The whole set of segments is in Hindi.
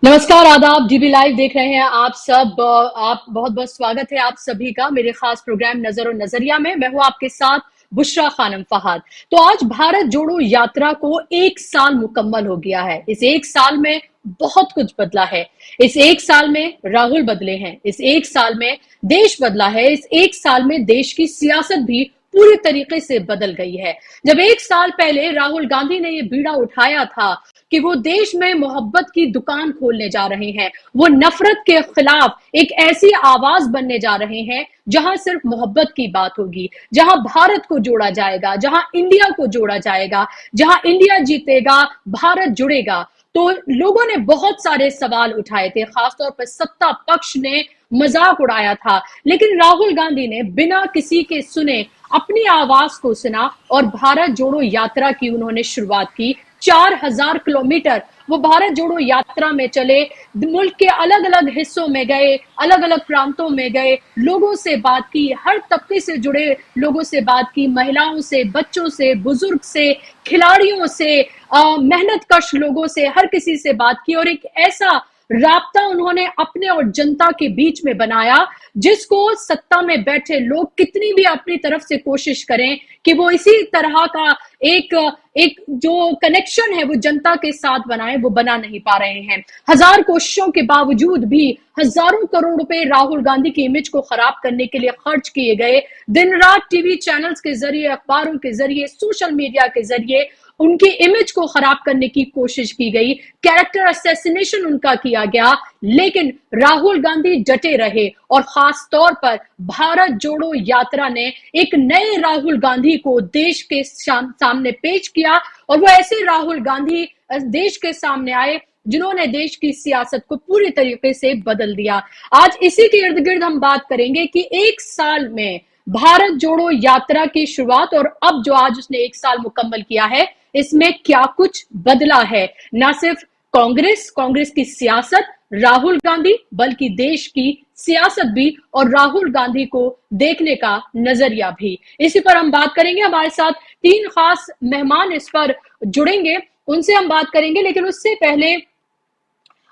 नमस्कार, आदाब। डीबी लाइव देख रहे हैं आप सब। आप बहुत बहुत स्वागत है आप सभी का मेरे खास प्रोग्राम नजर और नजरिया में। मैं हूं आपके साथ बुशरा खानम फहाद। तो आज भारत जोड़ो यात्रा को 1 साल मुकम्मल हो गया है। इस 1 साल में बहुत कुछ बदला है। इस 1 साल में राहुल बदले हैं, इस 1 साल में देश बदला है, इस 1 साल में देश की सियासत भी पूरी तरीके से बदल गई है। जब 1 साल पहले राहुल गांधी ने यह बीड़ा उठाया था कि वो देश में मोहब्बत की दुकान खोलने जा रहे हैं, वो नफरत के खिलाफ एक ऐसी आवाज बनने जा रहे हैं जहां सिर्फ मोहब्बत की बात होगी, जहां भारत को जोड़ा जाएगा, जहां इंडिया को जोड़ा जाएगा, जहां इंडिया जीतेगा, भारत जुड़ेगा। तो लोगों ने बहुत सारे सवाल उठाए थे, खासतौर पर सत्ता पक्ष ने मजाक उड़ाया था, लेकिन राहुल गांधी ने बिना किसी के सुने अपनी आवाज को सुना और भारत जोड़ो यात्रा की उन्होंने शुरुआत की। 4000 किलोमीटर वो भारत जोड़ो यात्रा में चले, मुल्क के अलग अलग हिस्सों में गए, अलग अलग प्रांतों में गए, लोगों से बात की, हर तबके से जुड़े लोगों से बात की, महिलाओं से, बच्चों से, बुजुर्ग से, खिलाड़ियों से, मेहनत कश लोगों से, हर किसी से बात की और एक ऐसा राब्ता उन्होंने अपने और जनता के बीच में बनाया जिसको सत्ता में बैठे लोग कितनी भी अपनी तरफ से कोशिश करें कि वो इसी तरह का एक एक जो कनेक्शन है वो जनता के साथ बनाए, वो बना नहीं पा रहे हैं। हजार कोशिशों के बावजूद भी हजारों करोड़ रुपए राहुल गांधी की इमेज को खराब करने के लिए खर्च किए गए। दिन रात टीवी चैनल्स के जरिए, अखबारों के जरिए, सोशल मीडिया के जरिए उनकी इमेज को खराब करने की कोशिश की गई, कैरेक्टर असैसिनेशन उनका किया गया, लेकिन राहुल गांधी डटे रहे और खास तौर पर भारत जोड़ो यात्रा ने एक नए राहुल गांधी को देश के सामने पेश किया और वो ऐसे राहुल गांधी देश के सामने आए जिन्होंने देश की सियासत को पूरी तरीके से बदल दिया। आज इसी के इर्द गिर्द हम बात करेंगे कि 1 साल में भारत जोड़ो यात्रा की शुरुआत और अब जो आज उसने 1 साल मुकम्मल किया है, इसमें क्या कुछ बदला है। ना सिर्फ कांग्रेस की सियासत, राहुल गांधी, बल्कि देश की सियासत भी और राहुल गांधी को देखने का नजरिया भी। इसी पर हम बात करेंगे। हमारे साथ 3 खास मेहमान इस पर जुड़ेंगे, उनसे हम बात करेंगे, लेकिन उससे पहले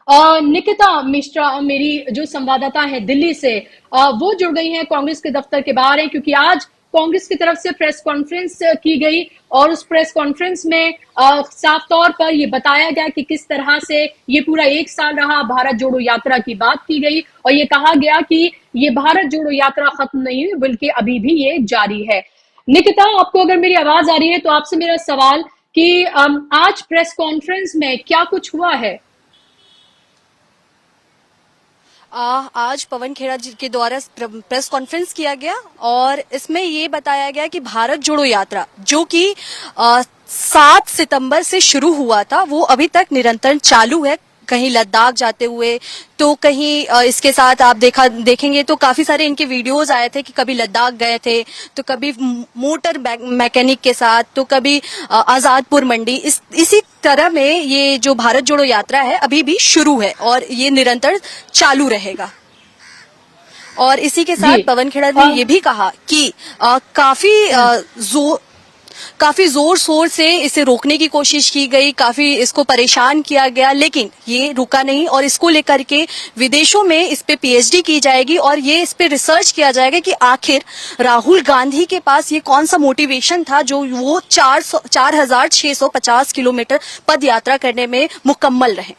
निकिता मिश्रा मेरी जो संवाददाता है दिल्ली से, वो जुड़ गई हैं, कांग्रेस के दफ्तर के बाहर हैं, क्योंकि आज कांग्रेस की तरफ से प्रेस कॉन्फ्रेंस की गई और उस प्रेस कॉन्फ्रेंस में साफ तौर पर यह बताया गया कि किस तरह से ये पूरा 1 साल रहा। भारत जोड़ो यात्रा की बात की गई और ये कहा गया कि ये भारत जोड़ो यात्रा खत्म नहीं हुई, बल्कि अभी भी ये जारी है। निकिता, आपको अगर मेरी आवाज आ रही है तो आपसे मेरा सवाल कि आज प्रेस कॉन्फ्रेंस में क्या कुछ हुआ है। आज पवन खेड़ा जी के द्वारा प्रेस कॉन्फ्रेंस किया गया और इसमें ये बताया गया कि भारत जोड़ो यात्रा जो कि 7 सितंबर से शुरू हुआ था वो अभी तक निरंतर चालू है। कहीं लद्दाख जाते हुए तो कहीं इसके साथ आप देखेंगे तो काफी सारे इनके वीडियोस आए थे कि कभी लद्दाख गए थे तो कभी मोटर मैकेनिक के साथ तो कभी आजादपुर मंडी। इसी तरह में ये जो भारत जोड़ो यात्रा है अभी भी शुरू है और ये निरंतर चालू रहेगा। और इसी के साथ पवन खेड़ा ने ये भी कहा कि काफी जोर शोर से इसे रोकने की कोशिश की गई, काफी इसको परेशान किया गया, लेकिन ये रुका नहीं और इसको लेकर के विदेशों में इस पे पीएचडी की जाएगी और ये इस पे रिसर्च किया जाएगा कि आखिर राहुल गांधी के पास ये कौन सा मोटिवेशन था जो वो 4650 किलोमीटर पद यात्रा करने में मुकम्मल रहे।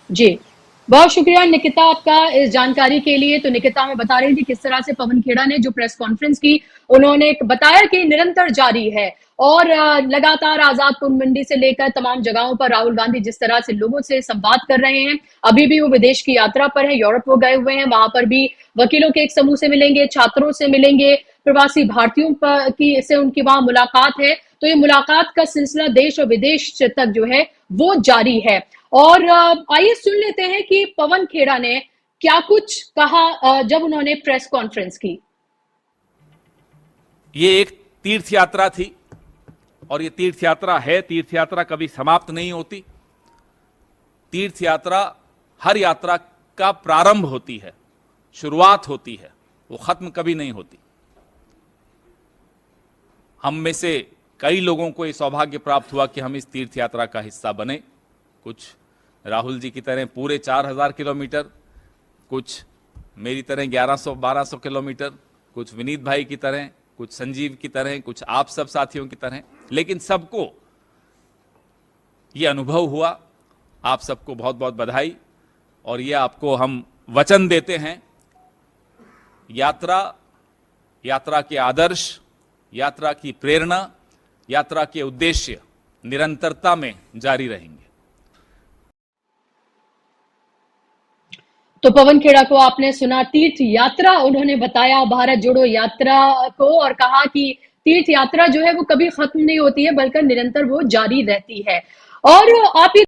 जी, बहुत शुक्रिया निकिता आपका इस जानकारी के लिए। तो निकिता मैं बता रही थी किस तरह से पवन खेड़ा ने जो प्रेस कॉन्फ्रेंस की, उन्होंने बताया कि निरंतर जारी है और लगातार आजादपुर मंडी से लेकर तमाम जगहों पर राहुल गांधी जिस तरह से लोगों से संवाद कर रहे हैं। अभी भी वो विदेश की यात्रा पर है, यूरोप वो गए हुए हैं, वहां पर भी वकीलों के एक समूह से मिलेंगे, छात्रों से मिलेंगे, प्रवासी भारतीयों की से उनकी वहां मुलाकात है। तो ये मुलाकात का सिलसिला देश और विदेश तक जो है वो जारी है। और आइए सुन लेते हैं कि पवन खेड़ा ने क्या कुछ कहा जब उन्होंने प्रेस कॉन्फ्रेंस की। ये एक तीर्थ यात्रा थी और ये तीर्थ यात्रा है। तीर्थ यात्रा कभी समाप्त नहीं होती। तीर्थ यात्रा हर यात्रा का प्रारंभ होती है, शुरुआत होती है, वो खत्म कभी नहीं होती। हम में से कई लोगों को ये सौभाग्य प्राप्त हुआ कि हम इस तीर्थ यात्रा का हिस्सा बने। कुछ राहुल जी की तरह पूरे 4000 किलोमीटर, कुछ मेरी तरह 1100-1200 किलोमीटर, कुछ विनीत भाई की तरह, कुछ संजीव की तरह, कुछ आप सब साथियों की तरह, लेकिन सबको ये अनुभव हुआ। आप सबको बहुत बहुत बधाई। और ये आपको हम वचन देते हैं, यात्रा के आदर्श, यात्रा की प्रेरणा, यात्रा के उद्देश्य निरंतरता में जारी रहेंगे। तो पवन खेड़ा को आपने सुना, तीर्थ यात्रा उन्होंने बताया भारत जोड़ो यात्रा को, और कहा कि तीर्थ यात्रा जो है वो कभी खत्म नहीं होती है बल्कि निरंतर वो जारी रहती है। और आप ये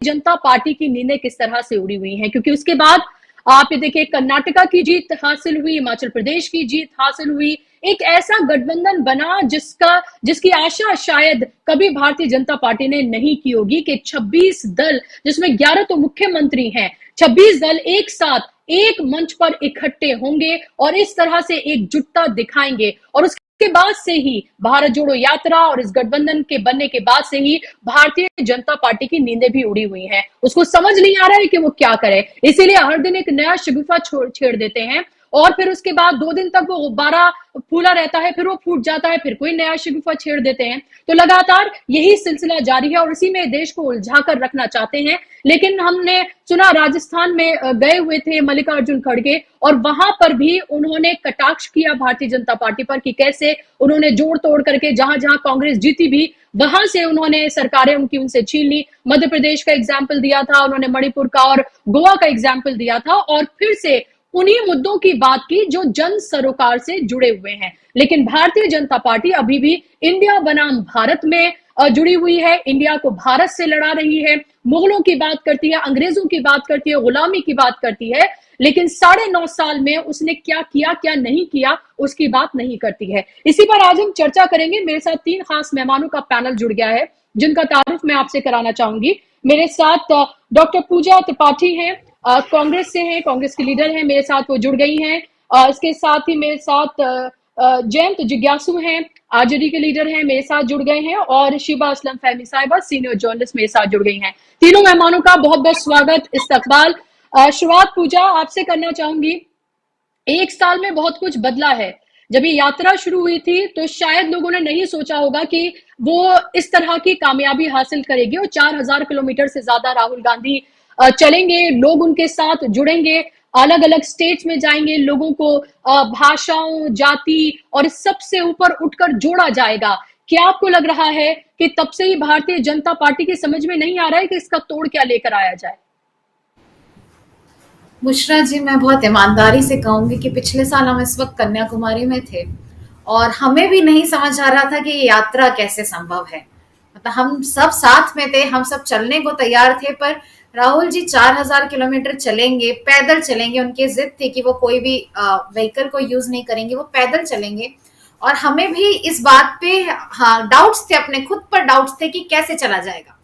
जनता पार्टी की नींदें किस तरह से उड़ी हुई हैं, क्योंकि उसके बाद आप ये देखिए कर्नाटका की जीत हासिल हुई, हिमाचल प्रदेश की जीत हासिल हुई, एक ऐसा गठबंधन बना जिसकी आशा शायद कभी भारतीय जनता पार्टी ने नहीं की होगी कि 26 दल, जिसमें 11 तो मुख्यमंत्री हैं, 26 दल एक साथ एक मंच पर इकट्ठे होंगे और इस तरह से एकजुटता दिखाएंगे। और उसके बाद से ही भारत जोड़ो यात्रा और इस गठबंधन के बनने के बाद से ही भारतीय जनता पार्टी की नींदें भी उड़ी हुई हैं। उसको समझ नहीं आ रहा है कि वो क्या करे, इसीलिए हर दिन एक नया शगुफा छेड़ देते हैं और फिर उसके बाद 2 दिन तक वो गुब्बारा फूला रहता है, फिर वो फूट जाता है, फिर कोई नया शगुफा छेड़ देते हैं। तो लगातार यही सिलसिला जारी है और इसी में देश को उलझा कर रखना चाहते हैं। लेकिन हमने सुना राजस्थान में गए हुए थे मल्लिकार्जुन खड़गे और वहां पर भी उन्होंने कटाक्ष किया भारतीय जनता पार्टी पर कि कैसे उन्होंने जोड़ तोड़ करके जहां जहां कांग्रेस जीती भी वहां से उन्होंने सरकारें उनसे छीन ली। मध्य प्रदेश का एग्जाम्पल दिया था उन्होंने, मणिपुर का और गोवा का एग्जाम्पल दिया था और फिर से उन्हीं मुद्दों की बात की जो जन सरोकार से जुड़े हुए हैं। लेकिन भारतीय जनता पार्टी अभी भी इंडिया बनाम भारत में जुड़ी हुई है, इंडिया को भारत से लड़ा रही है, मुगलों की बात करती है, अंग्रेजों की बात करती है, गुलामी की बात करती है, लेकिन 9.5 साल में उसने क्या किया क्या नहीं किया उसकी बात नहीं करती है। इसी पर आज हम चर्चा करेंगे। मेरे साथ 3 खास मेहमानों का पैनल जुड़ गया है जिनका तारुफ मैं आपसे कराना चाहूंगी। मेरे साथ डॉक्टर पूजा त्रिपाठी हैं, कांग्रेस से हैं, कांग्रेस की लीडर हैं, मेरे साथ वो जुड़ गई हैं। इसके साथ ही मेरे साथ जयंत जिज्ञासु हैं, आरजेडी के लीडर हैं, मेरे साथ जुड़ गए हैं और शिबा असलम फहमी साहिबा सीनियर जर्नलिस्ट मेरे साथ जुड़ गई हैं। तीनों मेहमानों का बहुत बहुत स्वागत, इस्तकबाल। शुरुआत पूजा आपसे करना चाहूंगी। 1 साल में बहुत कुछ बदला है। जब ये यात्रा शुरू हुई थी तो शायद लोगों ने नहीं सोचा होगा कि वो इस तरह की कामयाबी हासिल करेगी और 4000 किलोमीटर से ज्यादा राहुल गांधी चलेंगे, लोग उनके साथ जुड़ेंगे, अलग अलग स्टेट्स में जाएंगे, लोगों को भाषाओं, जाति और सबसे ऊपर उठकर जोड़ा जाएगा। क्या आपको लग रहा है कि तब से ही भारतीय जनता पार्टी की समझ में नहीं आ रहा है कि इसका तोड़ क्या लेकर आया जाए? बुशरा जी, मैं बहुत ईमानदारी से कहूंगी कि पिछले साल हम इस वक्त कन्याकुमारी में थे और हमें भी नहीं समझ आ रहा था कि ये यात्रा कैसे संभव है। मतलब हम सब साथ में थे, हम सब चलने को तैयार थे, पर राहुल जी 4000 किलोमीटर चलेंगे, पैदल चलेंगे। उनकी जिद थी कि वो कोई भी व्हीकल को यूज नहीं करेंगे, वो पैदल चलेंगे। और हमें भी इस बात पे डाउट्स थे, अपने खुद पर डाउट्स थे कि कैसे चला जाएगा।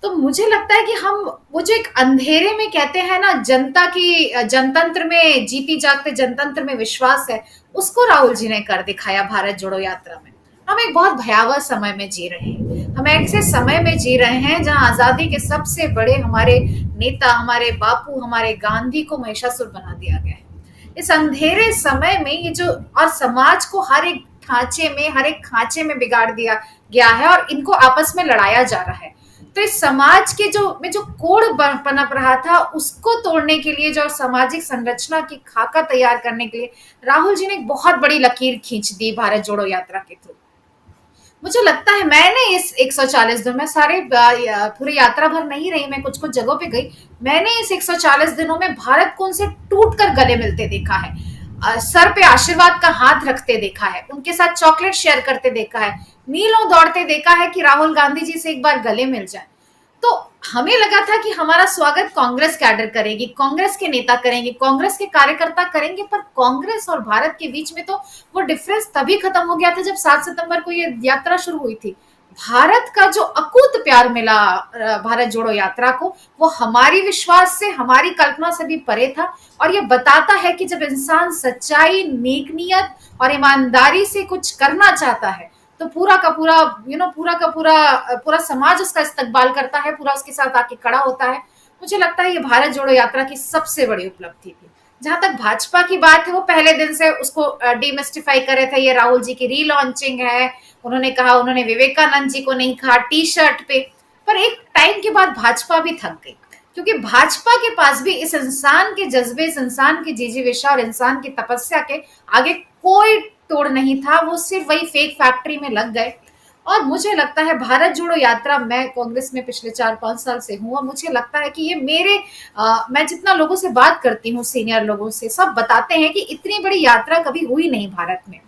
तो मुझे लगता है कि हम वो जो एक अंधेरे में कहते हैं ना, जनता की जनतंत्र में, जीती जागते जनतंत्र में विश्वास है, उसको राहुल जी ने कर दिखाया भारत जोड़ो यात्रा में। हम एक बहुत भयावह समय में जी रहे हैं, हम ऐसे समय में जी रहे हैं जहां आजादी के सबसे बड़े हमारे नेता, हमारे बापू, हमारे गांधी को महिषासुर बना दिया गया है। इस अंधेरे समय में ये जो, और समाज को हर एक खांचे में बिगाड़ दिया गया है और इनको आपस में लड़ाया जा रहा है। तो इस समाज के जो कोड़ पनप रहा था, उसको तोड़ने के लिए, जो सामाजिक संरचना की खाका तैयार करने के लिए राहुल जी ने एक बहुत बड़ी लकीर खींच दी भारत जोड़ो यात्रा के थ्रू। मुझे लगता है, मैंने इस 140 दिन में, सारे पूरी यात्रा भर नहीं रही, मैं कुछ कुछ जगहों पे गई, मैंने इस 140 दिनों में भारत को उनसे टूट कर गले मिलते देखा है, सर पे आशीर्वाद का हाथ रखते देखा है, उनके साथ चॉकलेट शेयर करते देखा है, मीलों दौड़ते देखा है कि राहुल गांधी जी से एक बार गले मिल जाए। तो हमें लगा था कि हमारा स्वागत कांग्रेस कैडर करेगी, कांग्रेस के नेता करेंगे, कांग्रेस के कार्यकर्ता करेंगे, पर कांग्रेस और भारत के बीच में तो वो डिफरेंस तभी खत्म हो गया था जब 7 सितंबर को ये यात्रा शुरू हुई थी। भारत का जो अकूत प्यार मिला भारत जोड़ो यात्रा को, वो हमारी विश्वास से, हमारी कल्पना से भी परे था। और ये बताता है कि जब इंसान सच्चाई, नेकनियत और ईमानदारी से कुछ करना चाहता है तो पूरा का पूरा पूरा समाज उसका इस्तकबाल करता है, पूरा उसके साथ आके खड़ा होता है। मुझे लगता है ये भारत जोड़ो यात्रा की सबसे बड़ी उपलब्धि थी। जहां तक भाजपा की बात है, वो पहले दिन से उसको डिमिस्टिफाई कर रहे थे, ये राहुल जी की रीलॉन्चिंग है। उन्होंने कहा, उन्होंने विवेकानंद जी को नहीं कहा टी शर्ट पे। पर एक टाइम के बाद भाजपा भी थक गई, क्योंकि भाजपा के पास भी इस इंसान के जज्बे, इस इंसान की जिजीविषा और इंसान की तपस्या के आगे कोई तोड़ नहीं था। वो सिर्फ वही फेक फैक्ट्री में लग गए। और मुझे लगता है भारत जोड़ो यात्रा, मैं कांग्रेस में पिछले 4-5 साल से हूँ, और मुझे लगता है कि ये मैं जितना लोगों से बात करती हूँ, सीनियर लोगों से, सब बताते हैं कि इतनी बड़ी यात्रा कभी हुई नहीं भारत में।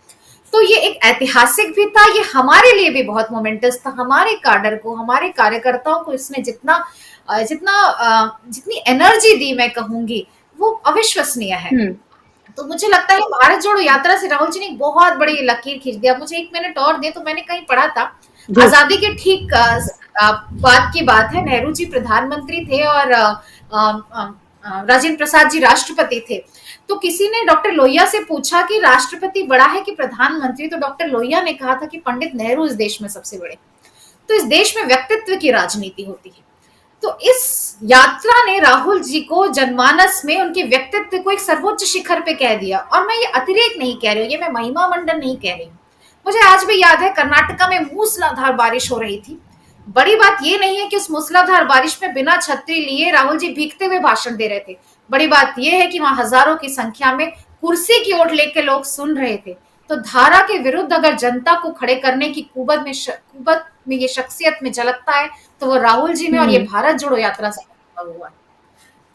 तो ये एक ऐतिहासिक भी था, ये हमारे लिए भी बहुत मोमेंटस था। हमारे काडर को, हमारे कार्यकर्ताओं को इसने जितनी एनर्जी दी, मैं कहूंगी, वो अविश्वसनीय है। तो मुझे लगता है भारत जोड़ो यात्रा से राहुल जी ने एक बहुत बड़ी लकीर खींच दिया। मुझे 1 मिनट और दे, तो मैंने कहीं पढ़ा था, आजादी के ठीक बाद की बात है, नेहरू जी प्रधानमंत्री थे और राजेंद्र प्रसाद जी राष्ट्रपति थे। तो किसी ने डॉक्टर लोहिया से पूछा कि राष्ट्रपति बड़ा है कि प्रधानमंत्री, तो डॉक्टर लोहिया ने कहा था कि पंडित नेहरू इस देश में सबसे बड़े। तो इस देश में व्यक्तित्व की राजनीति होती है। तो इस यात्रा ने राहुल जी को जनमानस में उनके व्यक्तित्व को एक सर्वोच्च शिखर पे कह दिया। और मैं ये अतिरेक नहीं कह रही हूँ, ये मैं महिमा मंडन नहीं कह रही हूँ। मुझे आज भी याद है, कर्नाटका में मूसलाधार बारिश हो रही थी। बड़ी बात ये नहीं है कि उस मूसलाधार बारिश में बिना छतरी लिए राहुल जी भीगते हुए भाषण दे रहे थे। बड़ी बात यह है कि वहां हजारों की संख्या में कुर्सी की ओट लेके लोग सुन रहे थे। तो धारा के विरुद्ध अगर जनता को खड़े करने की कुवत में ये शख्सियत में झलकता है, तो वो राहुल जी में और ये भारत जोड़ो यात्रा से हुआ।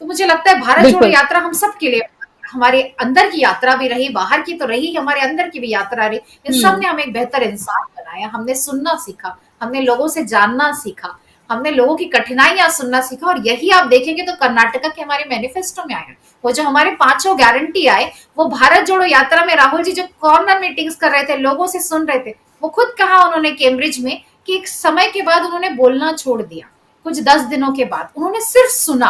तो मुझे लगता है भारत जोड़ो यात्रा हम सब के लिए, हमारे अंदर की यात्रा भी रही, बाहर की तो रही, हमारे अंदर की भी यात्रा रही। इन सब ने हमें एक बेहतर इंसान बनाया। हमने सुनना सीखा, हमने लोगों से जानना सीखा, हमने लोगों की कठिनाइयां सुनना सीखा। और यही आप देखेंगे तो कर्नाटका के हमारे मैनिफेस्टो में आया। वो जो हमारे 5 गारंटी आए, वो भारत जोड़ो यात्रा में राहुल जी जो कॉर्नर मीटिंग्स कर रहे थे, लोगों से सुन रहे थे, वो खुद कहा उन्होंने कैम्ब्रिज में कि एक समय के बाद उन्होंने बोलना छोड़ दिया। कुछ 10 दिनों के बाद उन्होंने सिर्फ सुना।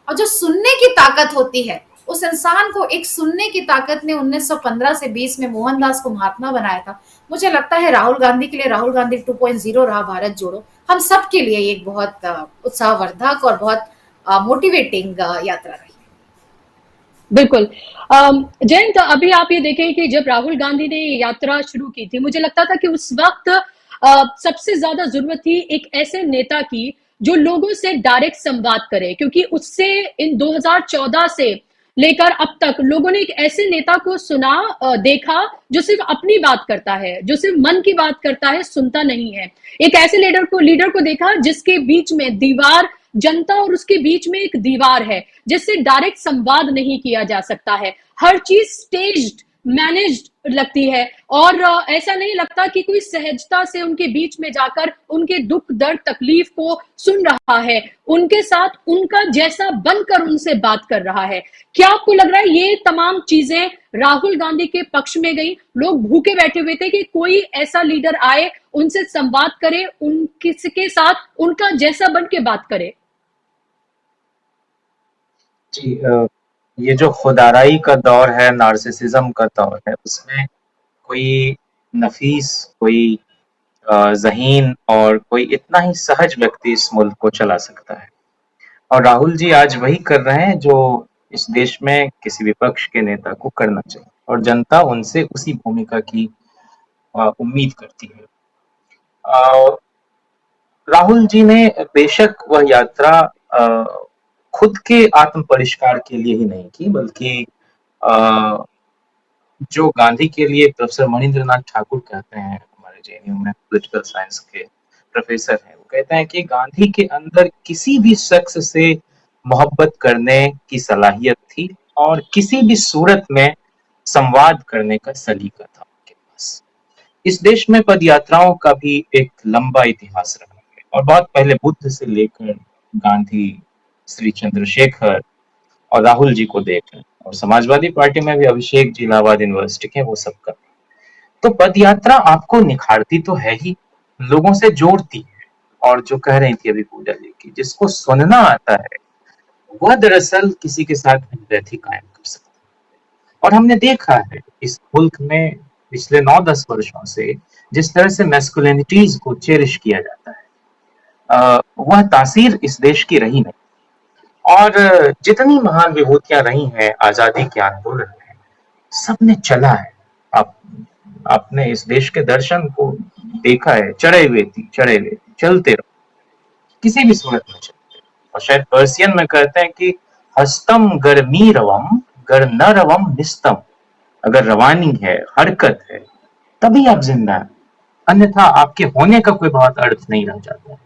और जो सुनने की ताकत होती है, उस इंसान को एक सुनने की ताकत ने 1915 से 20 में मोहनदास को महात्मा बनाया था। मुझे लगता है राहुल गांधी के लिए राहुल गांधी 2.0 रहा भारत जोड़ो। हम सब के लिए एक बहुत उत्साहवर्धक और बहुत मोटिवेटिंग यात्रा रही। बिल्कुल। जयंत, अभी आप ये देखें कि जब राहुल गांधी ने ये यात्रा शुरू की थी, मुझे लगता था कि उस वक्त सबसे ज्यादा जरूरत थी एक ऐसे नेता की जो लोगों से डायरेक्ट संवाद करे, क्योंकि उससे इन 2014 से लेकर अब तक लोगों ने एक ऐसे नेता को सुना, देखा, जो सिर्फ अपनी बात करता है, जो सिर्फ मन की बात करता है, सुनता नहीं है। एक ऐसे लीडर को देखा जिसके बीच में दीवार, जनता और उसके बीच में एक दीवार है, जिससे डायरेक्ट संवाद नहीं किया जा सकता है। हर चीज स्टेज्ड, मैनेज्ड लगती है, और ऐसा नहीं लगता कि कोई सहजता से उनके बीच में जाकर उनके दुख दर्द तकलीफ को सुन रहा है, उनके साथ उनका जैसा बनकर उनसे बात कर रहा है। क्या आपको लग रहा है ये तमाम चीजें राहुल गांधी के पक्ष में गई? लोग भूखे बैठे हुए थे कि कोई ऐसा लीडर आए, उनसे संवाद करे, उनके साथ उनका जैसा बन के बात करे। जी, ये जो खुदाराई का दौर है, नार्सिसिज्म का दौर है, उसमें कोई नफीस, कोई ज़हीन और कोई इतना ही सहज व्यक्ति इस मुल्क को चला सकता है। और राहुल जी आज वही कर रहे हैं जो इस देश में किसी विपक्ष के नेता को करना चाहिए, और जनता उनसे उसी भूमिका की उम्मीद करती है। राहुल जी ने बेशक वह यात्रा खुद के आत्म परिष्कार के लिए ही नहीं की, बल्कि जो गांधी के लिए प्रोफेसर मणिंद्रनाथ ठाकुर कहते हैं, हमारे जेएनयू में पॉलिटिकल साइंस के प्रोफेसर हैं, वो कहते हैं कि गांधी के अंदर किसी भी शख्स से मोहब्बत करने की सलाहियत थी और किसी भी सूरत में संवाद करने का सलीका था उनके पास। इस देश में पद यात्राओं का भी एक लंबा इतिहास रहा है, और बहुत पहले बुद्ध से लेकर गांधी, श्री चंद्रशेखर और राहुल जी को देखें, और समाजवादी पार्टी में भी अभिषेक जी इलाहाबाद यूनिवर्सिटी के, वो सबका। तो पद यात्रा आपको निखारती तो है ही, लोगों से जोड़ती है। और जो कह रही थी अभी पूजा जी की, जिसको सुनना आता है वह दरअसल किसी के साथ हमदर्दी कायम कर सकता है। और हमने देखा है इस मुल्क में, पिछले 9-10 वर्षों से जिस तरह से मैस्कुलिनिटीज को चेरिश किया जाता है, वह तासीर इस देश की रही नहीं। और जितनी महान विभूतियां रही हैं आजादी के आंदोलन में, सबने चला है। आप आपने इस देश के दर्शन को देखा है, चढ़े हुए थी, चलते रहो, किसी भी सूरत में चलते। और शायद पर्सियन में कहते हैं कि हस्तम गर्मी रवम गर न रवम निस्तम, अगर रवानी है, हरकत है, तभी आप जिंदा हैं, अन्यथा आपके होने का कोई बहुत अर्थ नहीं रह जाता है।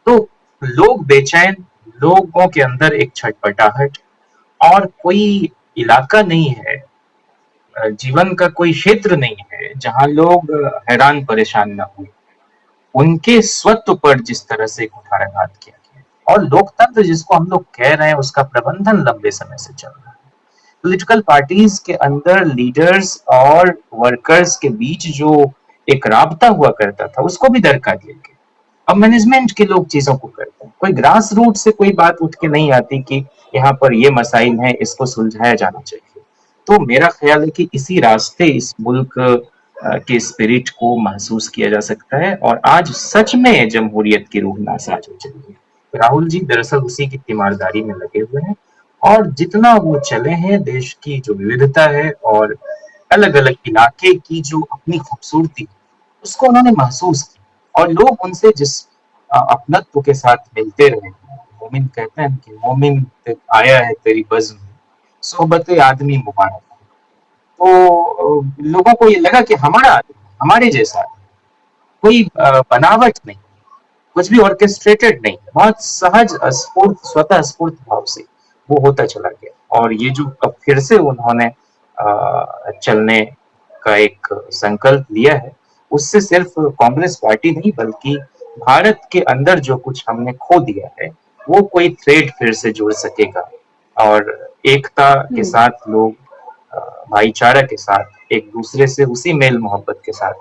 तो लोग बेचैन, लोगों के अंदर एक छटपटाहट, और कोई इलाका नहीं है, जीवन का कोई क्षेत्र नहीं है जहां लोग हैरान परेशान न हुए। उनके स्वत्व पर जिस तरह से कुठाराघात किया गया, और लोकतंत्र जिसको हम लोग कह रहे हैं उसका प्रबंधन लंबे समय से चल रहा है। पॉलिटिकल पार्टीज के अंदर लीडर्स और वर्कर्स के बीच जो एक राबता हुआ करता था, उसको भी दरका दिया गया। अब मैनेजमेंट के लोग चीजों को करते हैं, कोई ग्रास रूट से कोई बात उठ के नहीं आती कि यहाँ पर ये मसाइल है, इसको सुलझाया जाना चाहिए। तो मेरा ख्याल है कि इसी रास्ते इस मुल्क के स्पिरिट को महसूस किया जा सकता है, और आज सच में जमहूरियत की रूह नासाज हो चली है। राहुल जी दरअसल उसी की तीमारदारी में लगे हुए हैं, और जितना वो चले हैं, देश की जो विविधता है और अलग अलग इलाके की जो अपनी खूबसूरती, उसको उन्होंने महसूस किया। और लोग उनसे जिस अपनत्व के साथ मिलते रहे, मोमिन कहते हैं कि मोमिन आया है तेरी बज़्म में, सोहबत आदमी मुबारक। तो लोगों को ये लगा कि हमारा आदमी हमारे जैसा, कोई बनावट नहीं, कुछ भी ऑर्केस्ट्रेटेड नहीं, बहुत सहज स्फूर्त, स्वतः स्फूर्त भाव से वो होता चला गया। और ये जो अब फिर से उन्होंने चलने का एक संकल्प लिया है, उससे सिर्फ कांग्रेस पार्टी नहीं बल्कि भारत के अंदर जो कुछ हमने खो दिया है, वो कोई थ्रेड फिर से जुड़ सकेगा, और एकता के साथ लोग भाईचारा के साथ एक दूसरे से उसी मेल मोहब्बत के साथ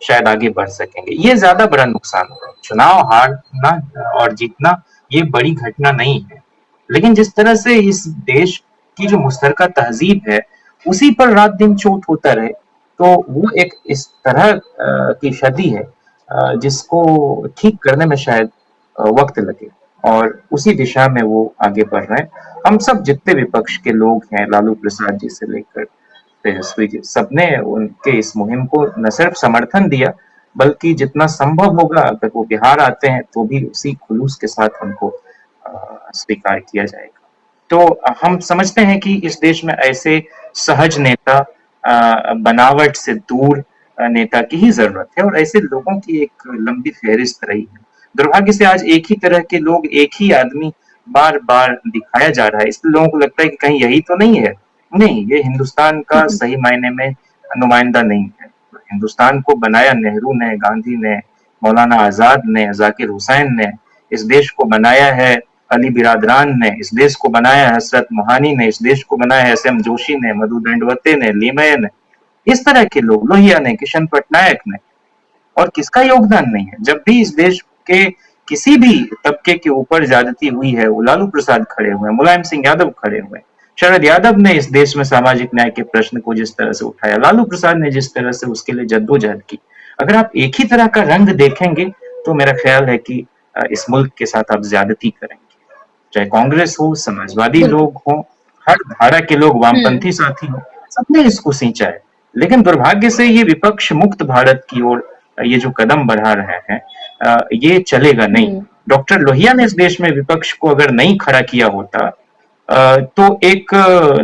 शायद आगे बढ़ सकेंगे। ये ज्यादा बड़ा नुकसान होगा। चुनाव हारना और जीतना ये बड़ी घटना नहीं है, लेकिन जिस तरह से इस देश की जो मुश्तरका तहजीब है उसी पर रात दिन चोट होता रहे, तो वो एक इस तरह की क्षति है जिसको ठीक करने में शायद वक्त लगे, और उसी दिशा में वो आगे बढ़ रहे हैं। हम सब जितने विपक्ष के लोग हैं, लालू प्रसाद जी से लेकर तेजस्वी जी, सबने उनके इस मुहिम को न सिर्फ समर्थन दिया, बल्कि जितना संभव होगा अगर वो बिहार आते हैं तो भी उसी खुलूस के साथ उनको स्वीकार किया जाएगा। तो हम समझते हैं कि इस देश में ऐसे सहज नेता, बनावट से दूर नेता की ही जरूरत है, और ऐसे लोगों की एक लंबी फहरिस्त रही है। दुर्भाग्य से आज एक ही तरह के लोग, एक ही आदमी बार बार दिखाया जा रहा है, इसलिए लोगों को लगता है कि कहीं यही तो नहीं है। नहीं, ये हिंदुस्तान का सही मायने में नुमाइंदा नहीं है। हिंदुस्तान को बनाया नेहरू ने, गांधी ने, मौलाना आजाद ने, जाकिर हुसैन ने, इस देश को बनाया है अली बिरादरान ने, इस देश को बनाया है हसरत मोहानी ने, इस देश को बनाया है एस.एम. जोशी ने, मधु दंडवते ने, लीमय ने, इस तरह के लोग, लोहिया ने, किशन पटनायक ने, और किसका योगदान नहीं है। जब भी इस देश के किसी भी तबके के ऊपर ज्यादती हुई है, वो लालू प्रसाद खड़े हुए हैं, मुलायम सिंह यादव खड़े हुए हैं, शरद यादव ने इस देश में सामाजिक न्याय के प्रश्न को जिस तरह से उठाया, लालू प्रसाद ने जिस तरह से उसके लिए जद्दोजहद की, अगर आप एक ही तरह का रंग देखेंगे तो मेरा ख्याल है कि इस मुल्क के साथ आप ज्यादती करेंगे। चाहे कांग्रेस हो, समाजवादी लोग हो, हर धारा के लोग, वामपंथी साथी हो, सबने इसको सींचा है। लेकिन दुर्भाग्य से ये विपक्ष मुक्त भारत की ओर ये जो कदम बढ़ा रहे हैं, ये चलेगा नहीं। डॉक्टर लोहिया ने इस देश में विपक्ष को अगर नहीं खड़ा किया होता तो एक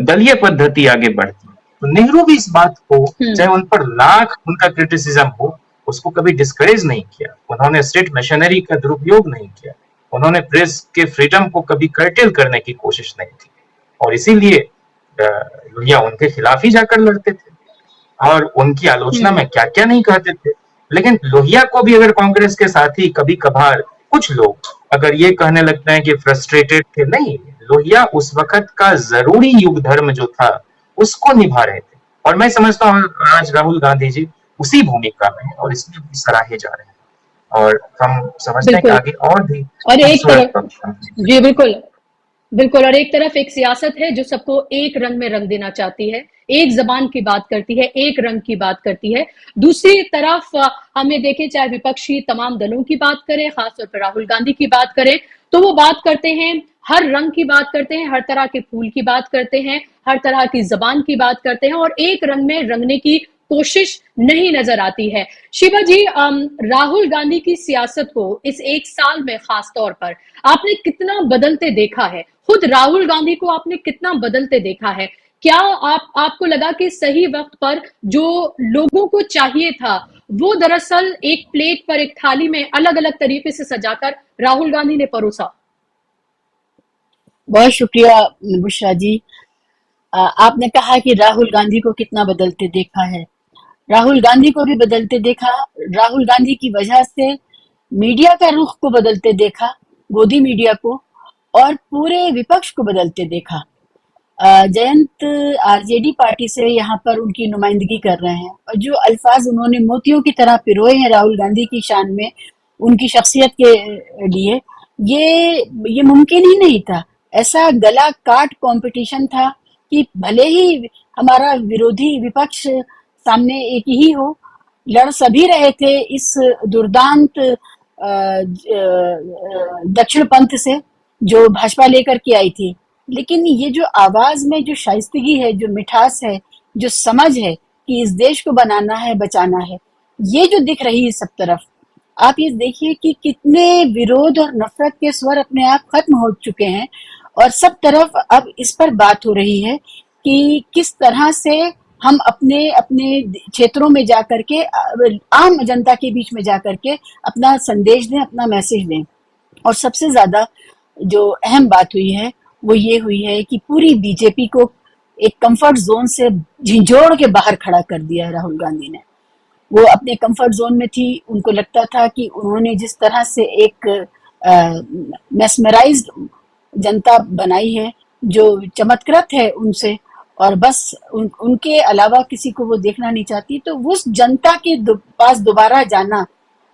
दलीय पद्धति आगे बढ़ती। तो नेहरू भी इस बात को, चाहे उन पर लाख उनका क्रिटिसिज्म हो, उसको कभी डिस्करेज नहीं किया। उन्होंने स्टेट मशीनरी का दुरुपयोग नहीं किया, उन्होंने प्रेस के फ्रीडम को कभी कर्टेल करने की कोशिश नहीं की, और इसीलिए लोहिया उनके खिलाफ ही जाकर लड़ते थे और उनकी आलोचना में क्या क्या नहीं कहते थे। लेकिन लोहिया को भी अगर कांग्रेस के साथी कभी कभार कुछ लोग अगर ये कहने लगते हैं कि फ्रस्ट्रेटेड थे, नहीं, लोहिया उस वक्त का जरूरी युग धर्म जो था उसको निभा रहे थे, और मैं समझता हूँ आज राहुल गांधी जी उसी भूमिका में और इसमें भी सराहे जा रहे हैं, और हम समझते हैं कि आगे और भी और एक तरह, जी बिल्कुल, बिल्कुल। और एक तरफ एक सियासत है जो सबको एक रंग में रंग देना चाहती है, एक जबान की बात करती है, एक रंग की बात करती है। दूसरी तरफ हमें देखें, चाहे विपक्षी तमाम दलों की बात करें, खासतौर पर राहुल गांधी की बात करें, तो वो बात करते हैं, हर रंग की बात करते हैं, हर तरह के फूल की बात करते हैं, हर तरह की जबान की बात करते हैं, और एक रंग में रंगने की कोशिश नहीं नजर आती है। शिवा जी, राहुल गांधी की सियासत को इस एक साल में खास तौर पर आपने कितना बदलते देखा है? खुद राहुल गांधी को आपने कितना बदलते देखा है? क्या आपको लगा कि सही वक्त पर जो लोगों को चाहिए था वो दरअसल एक प्लेट पर, एक थाली में अलग अलग तरीके से सजाकर राहुल गांधी ने परोसा? बहुत शुक्रिया बुशरा जी। आपने कहा कि राहुल गांधी को कितना बदलते देखा है। राहुल गांधी को भी बदलते देखा। राहुल गांधी की वजह से मीडिया का रुख को बदलते देखा, गोदी मीडिया को, और पूरे विपक्ष को बदलते देखा। जयंत आरजेडी पार्टी से यहाँ पर उनकी नुमाइंदगी कर रहे हैं, और जो अल्फाज उन्होंने मोतियों की तरह पिरोए हैं राहुल गांधी की शान में, उनकी शख्सियत के लिए, ये मुमकिन ही नहीं था। ऐसा गला काट कंपटीशन था कि भले ही हमारा विरोधी विपक्ष सामने एक ही हो, लड़ सभी रहे थे इस दुर्दांत दक्षिण पंथ से जो भाजपा लेकर के आई थी, लेकिन ये जो आवाज में जो शाइस्तगी है, जो मिठास है, जो समझ है कि इस देश को बनाना है, बचाना है, ये जो दिख रही है सब तरफ। आप ये देखिए कि कितने विरोध और नफरत के स्वर अपने आप खत्म हो चुके हैं, और सब तरफ अब इस पर बात हो रही है कि किस तरह से हम अपने अपने क्षेत्रों में जाकर के, आम जनता के बीच में जाकर के अपना संदेश दें, अपना मैसेज दें। और सबसे ज्यादा जो अहम बात हुई है वो ये हुई है कि पूरी बीजेपी को एक कंफर्ट जोन से झिंझोड़ के बाहर खड़ा कर दिया है राहुल गांधी ने। वो अपने कंफर्ट जोन में थी, उनको लगता था कि उन्होंने जिस तरह से एक मेस्मराइज्ड जनता बनाई है जो चमत्कृत है उनसे, और बस उनके अलावा किसी को वो देखना नहीं चाहती, तो उस जनता के पास दोबारा जाना,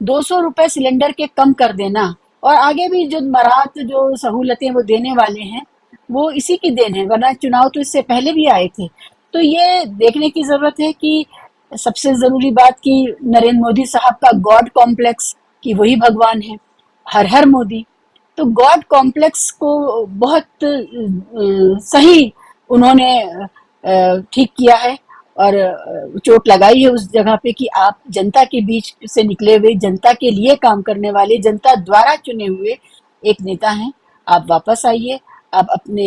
200 रुपए सिलेंडर के कम कर देना, और आगे भी जो मराहत, जो सहूलतें वो देने वाले हैं, वो इसी की देन है, वरना चुनाव तो इससे पहले भी आए थे। तो ये देखने की जरूरत है कि सबसे जरूरी बात कि नरेंद्र मोदी साहब का गॉड कॉम्प्लेक्स, कि वही भगवान है, हर हर मोदी। तो गॉड कॉम्प्लेक्स को बहुत सही उन्होंने ठीक किया है, और चोट लगाई है उस जगह पे कि आप जनता के बीच से निकले हुए, जनता के लिए काम करने वाले, जनता द्वारा चुने हुए एक नेता हैं। आप वापस आइए, आप अपने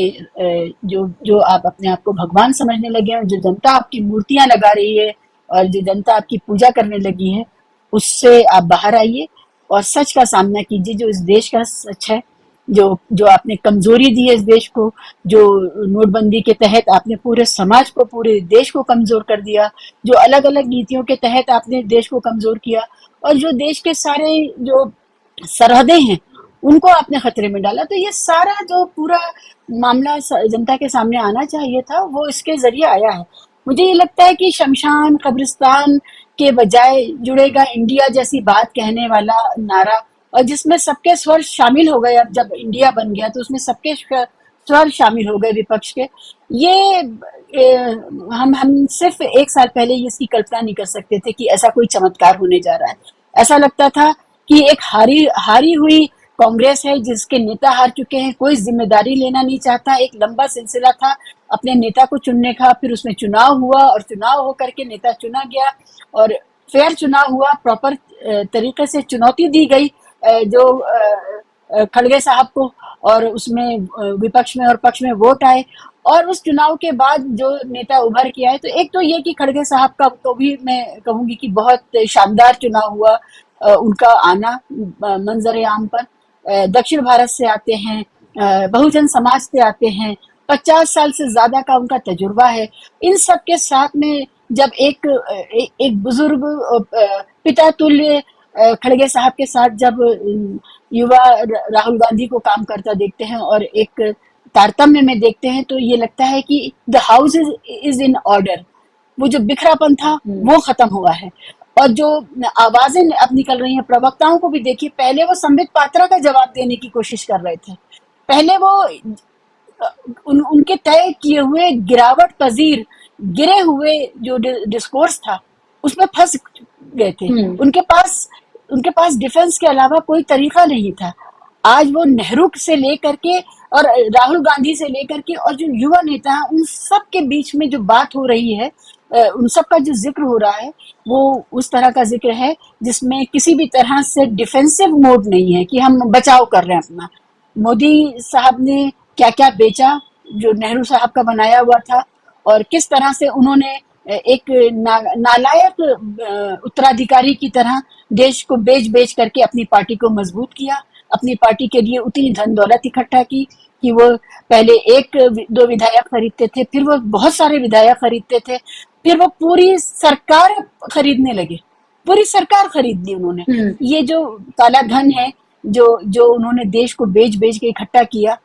जो जो आप अपने आप को भगवान समझने लगे हैं, जो जनता आपकी मूर्तियां लगा रही है और जो जनता आपकी पूजा करने लगी है, उससे आप बाहर आइए और सच का सामना कीजिए, जो इस देश का सच है, जो जो आपने कमजोरी दी है इस देश को, जो नोटबंदी के तहत आपने पूरे समाज को, पूरे देश को कमजोर कर दिया, जो अलग अलग नीतियों के तहत आपने देश को कमजोर किया, और जो देश के सारे जो सरहदें हैं उनको आपने खतरे में डाला। तो ये सारा जो पूरा मामला जनता के सामने आना चाहिए था, वो इसके जरिए आया है। मुझे ये लगता है कि शमशान कब्रिस्तान के बजाय जुड़ेगा इंडिया जैसी बात कहने वाला नारा, और जिसमें सबके स्वर शामिल हो गए, अब जब इंडिया बन गया तो उसमें सबके स्वर शामिल हो गए विपक्ष के, ये हम सिर्फ एक साल पहले इसकी कल्पना नहीं कर सकते थे कि ऐसा कोई चमत्कार होने जा रहा है। ऐसा लगता था कि एक हारी हुई कांग्रेस है जिसके नेता हार चुके हैं, कोई जिम्मेदारी लेना नहीं चाहता। एक लंबा सिलसिला था अपने नेता को चुनने का, फिर उसमें चुनाव हुआ और चुनाव होकर के नेता चुना गया, और फेयर चुनाव हुआ, प्रॉपर तरीके से चुनौती दी गई जो खड़गे साहब को, और उसमें विपक्ष में और पक्ष में वोट आए, और उस चुनाव के बाद जो नेता उभर के आए, तो एक तो ये कि खड़गे साहब का तो भी मैं कहूंगी कि बहुत शानदार चुनाव हुआ, उनका आना मंजर आम पर। दक्षिण भारत से आते हैं, बहुजन समाज से आते हैं, 50 साल से ज्यादा का उनका तजुर्बा है। इन सब के साथ में जब एक बुजुर्ग पिता तुल्य खड़गे साहब के साथ जब युवा राहुल गांधी को काम करता देखते हैं और एक तारतम्य में देखते हैं, तो ये लगता है कि the house is in order. वो जो बिखरापन था वो खत्म हुआ है, और जो आवाजें अब निकल रही हैं प्रवक्ताओं को भी देखिए, पहले वो संबित पात्रा का जवाब देने की कोशिश कर रहे थे, पहले वो उनके तय किए हुए गिरावट पजीर गिरे हुए जो डिस्कोर्स था उसमें फंस गए थे। उनके पास डिफेंस के अलावा कोई तरीका नहीं था। आज वो नेहरू से लेकर के और राहुल गांधी से लेकर के और जो युवा नेता हैं उन सब के बीच में जो बात हो रही है, उन सब का जो जिक्र हो रहा है वो उस तरह का जिक्र है जिसमें किसी भी तरह से डिफेंसिव मोड नहीं है कि हम बचाव कर रहे हैं अपना। मोदी साहब ने क्या क्या बेचा जो नेहरू साहब का बनाया हुआ था, और किस तरह से उन्होंने एक नालायक उत्तराधिकारी की तरह देश को बेच बेच करके अपनी पार्टी को मजबूत किया, अपनी पार्टी के लिए उतनी धन दौलत इकट्ठा की कि वो पहले एक दो विधायक खरीदते थे, फिर वो बहुत सारे विधायक खरीदते थे, फिर वो पूरी सरकार खरीदने लगे, पूरी सरकार खरीद ली उन्होंने। ये जो काला धन है जो उन्होंने देश को बेच बेच के इकट्ठा किया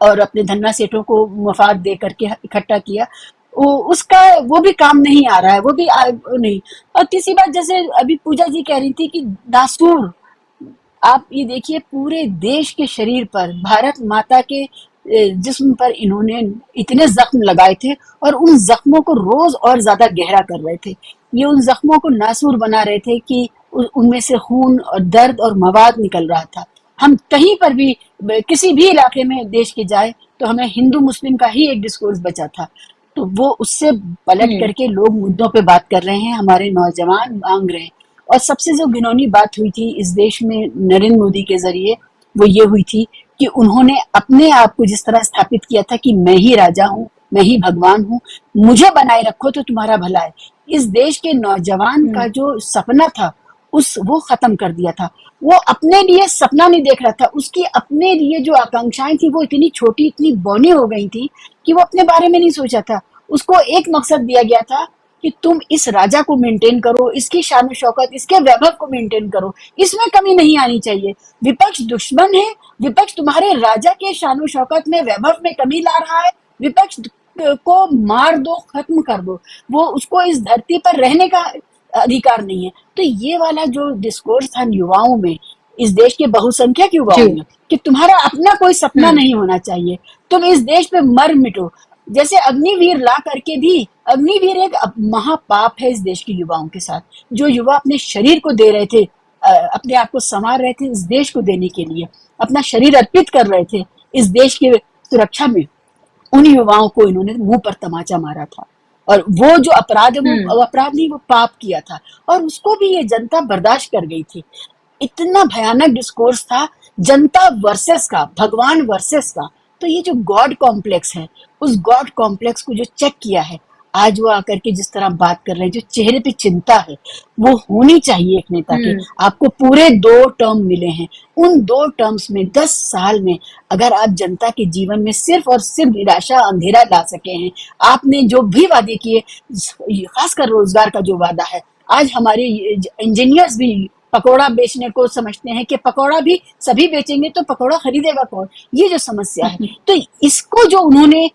और अपने धन्ना सेठों को मफाद दे करके इकट्ठा किया, वो भी काम नहीं आ रहा है, वो भी नहीं। और तीसरी बात, जैसे अभी पूजा जी कह रही थी कि नासूर, आप ये देखिए पूरे देश के शरीर पर, भारत माता के जिस्म पर इन्होंने इतने जख्म लगाए थे और उन जख्मों को रोज और ज्यादा गहरा कर रहे थे। ये उन जख्मों को नासूर बना रहे थे कि उनमें से खून और दर्द और मवाद निकल रहा था। हम कहीं पर भी किसी भी इलाके में देश के जाए तो हमें हिंदू मुस्लिम का ही एक डिस्कोर्स बचा था, तो वो उससे पलट करके लोग मुद्दों पे बात कर रहे हैं, हमारे नौजवान मांग रहे हैं। और सबसे जो घिनौनी बात हुई थी इस देश में नरेंद्र मोदी के जरिए, वो ये हुई थी कि उन्होंने अपने आप को जिस तरह स्थापित किया था कि मैं ही राजा हूँ, मैं ही भगवान हूँ, मुझे बनाए रखो तो तुम्हारा भला है। इस देश के नौजवान का जो सपना था वो खत्म कर दिया था। वो अपने लिए सपना नहीं देख रहा था, उसकी अपने लिए जो आकांक्षाएं थी वो इतनी छोटी, इतनी बौनी हो गई थी कि वो अपने बारे में नहीं सोचा था। उसको एक मकसद दिया गया था कि तुम इस राजा को मेंटेन करो, इसकी शान शौकत, इसके वैभव को मेंटेन करो, इसमें कमी नहीं आनी चाहिए। विपक्ष दुश्मन है, विपक्ष तुम्हारे राजा के शान शौकत में, वैभव में कमी ला रहा है, विपक्ष को मार दो, खत्म कर दो, वो उसको इस धरती पर रहने का अधिकार नहीं है। तो ये वाला जो डिस्कोर्स था युवाओं में, इस देश के बहुसंख्यक युवाओं में, कि तुम्हारा अपना कोई सपना नहीं होना चाहिए, तुम इस देश पे मर मिटो। जैसे अग्निवीर ला करके भी, अग्निवीर एक महापाप है इस देश के युवाओं के साथ। जो युवा अपने शरीर को दे रहे थे, अपने आप को संवार रहे थे इस देश को देने के लिए, अपना शरीर अर्पित कर रहे थे इस देश की सुरक्षा में, उन युवाओं को इन्होंने मुंह पर तमाचा मारा था। और वो जो अपराध है वो अपराध नहीं, वो पाप किया था, और उसको भी ये जनता बर्दाश्त कर गई थी। इतना भयानक डिस्कोर्स था, जनता वर्सेस का, भगवान वर्सेस का। तो ये जो गॉड कॉम्प्लेक्स है, उस गॉड कॉम्प्लेक्स को जो चेक किया है, आज वो आकर के जिस तरह बात कर रहे हैं, जो चेहरे पे चिंता है, वो होनी चाहिए एक नेता के। आपको पूरे 2 टर्म मिले हैं, उन 2 टर्म्स में 10 साल में अगर आप जनता के जीवन में सिर्फ और सिर्फ निराशा, अंधेरा ला सके हैं, आपने जो भी वादे किए, खासकर रोजगार का जो वादा है, आज हमारे इंजीनियर्स भी पकौड़ा बेचने को समझते हैं कि पकौड़ा भी सभी बेचेंगे तो पकौड़ा खरीदेगा कौन, ये जो समस्या है। तो इसको जो उन्होंने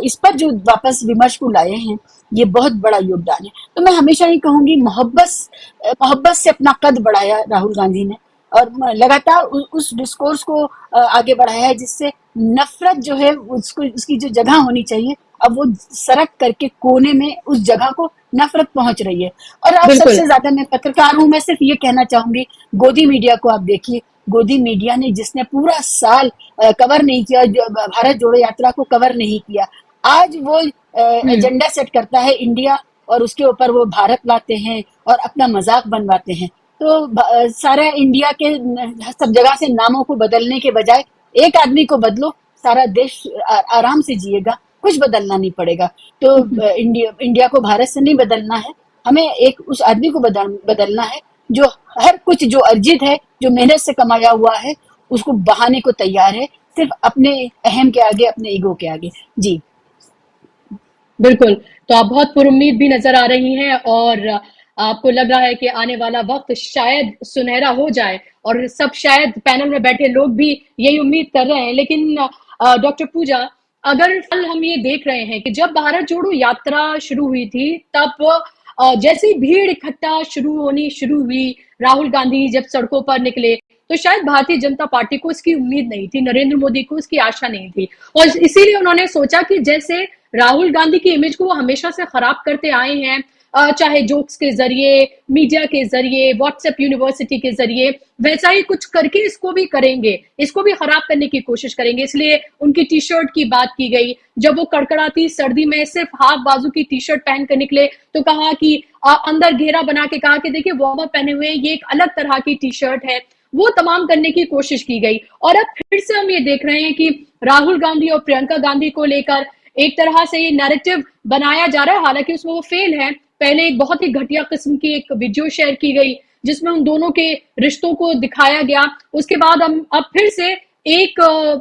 इस पर जो वापस विमर्श को लाए हैं, ये बहुत बड़ा योगदान है। तो मैं हमेशा ही कहूंगी, मोहब्बत से अपना कद बढ़ाया राहुल गांधी ने, और लगातार उस डिस्कोर्स को आगे बढ़ाया है जिससे नफरत जो है उसको, उसकी जो जगह होनी चाहिए, अब वो सरक करके कोने में उस जगह को नफरत पहुंच रही है। और आप सबसे ज्यादा, मैं पत्रकार हूं, मैं सिर्फ ये कहना चाहूंगी, गोदी मीडिया को आप देखिए, गोदी मीडिया ने जिसने पूरा साल कवर नहीं किया, भारत जोड़ो यात्रा को कवर नहीं किया, आज वो एजेंडा सेट करता है इंडिया, और उसके ऊपर वो भारत लाते हैं और अपना मजाक बनवाते हैं। तो सारा इंडिया के सब जगह से नामों को बदलने के बजाय एक आदमी को बदलो, सारा देश आराम से जिएगा, कुछ बदलना नहीं पड़ेगा। तो इंडिया को भारत से नहीं बदलना है, हमें एक उस आदमी को बदलना है जो हर कुछ जो अर्जित है, जो मेहनत से कमाया हुआ है, उसको बहाने को तैयार है, सिर्फ अपने अहम के आगे, अपने ईगो के आगे। जी बिल्कुल। तो आप बहुत पुरुम्मीद भी नजर आ रही हैं, और आपको लग रहा है कि आने वाला वक्त शायद सुनहरा हो जाए, और सब शायद पैनल में बैठे लोग भी यही उम्मीद कर रहे हैं। लेकिन डॉक्टर पूजा, अगर कल हम ये देख रहे हैं कि जब भारत जोड़ो यात्रा शुरू हुई थी, तब जैसी भीड़ इकट्ठा होनी शुरू हुई, राहुल गांधी जब सड़कों पर निकले, तो शायद भारतीय जनता पार्टी को इसकी उम्मीद नहीं थी, नरेंद्र मोदी को इसकी आशा नहीं थी, और इसीलिए उन्होंने सोचा कि जैसे राहुल गांधी की इमेज को वो हमेशा से खराब करते आए हैं, चाहे जोक्स के जरिए, मीडिया के जरिए, व्हाट्सएप यूनिवर्सिटी के जरिए, वैसा ही कुछ करके इसको भी करेंगे, इसको भी खराब करने की कोशिश करेंगे। इसलिए उनकी टी शर्ट की बात की गई, जब वो कड़कड़ाती सर्दी में सिर्फ हाफ बाजू की टी शर्ट पहन कर निकले तो कहा कि अंदर घेरा बना के कहा कि देखिए वार्म अप पहने हुए, ये एक अलग तरह की टी शर्ट है, वो तमाम करने की कोशिश की गई। और अब फिर से हम ये देख रहे हैं कि राहुल गांधी और प्रियंका गांधी को लेकर एक तरह से ये नैरेटिव बनाया जा रहा है, हालांकि उसमें वो फेल है। पहले एक बहुत ही घटिया किस्म की एक वीडियो शेयर की गई जिसमें उन दोनों के रिश्तों को दिखाया गया। उसके बाद हम अब फिर से एक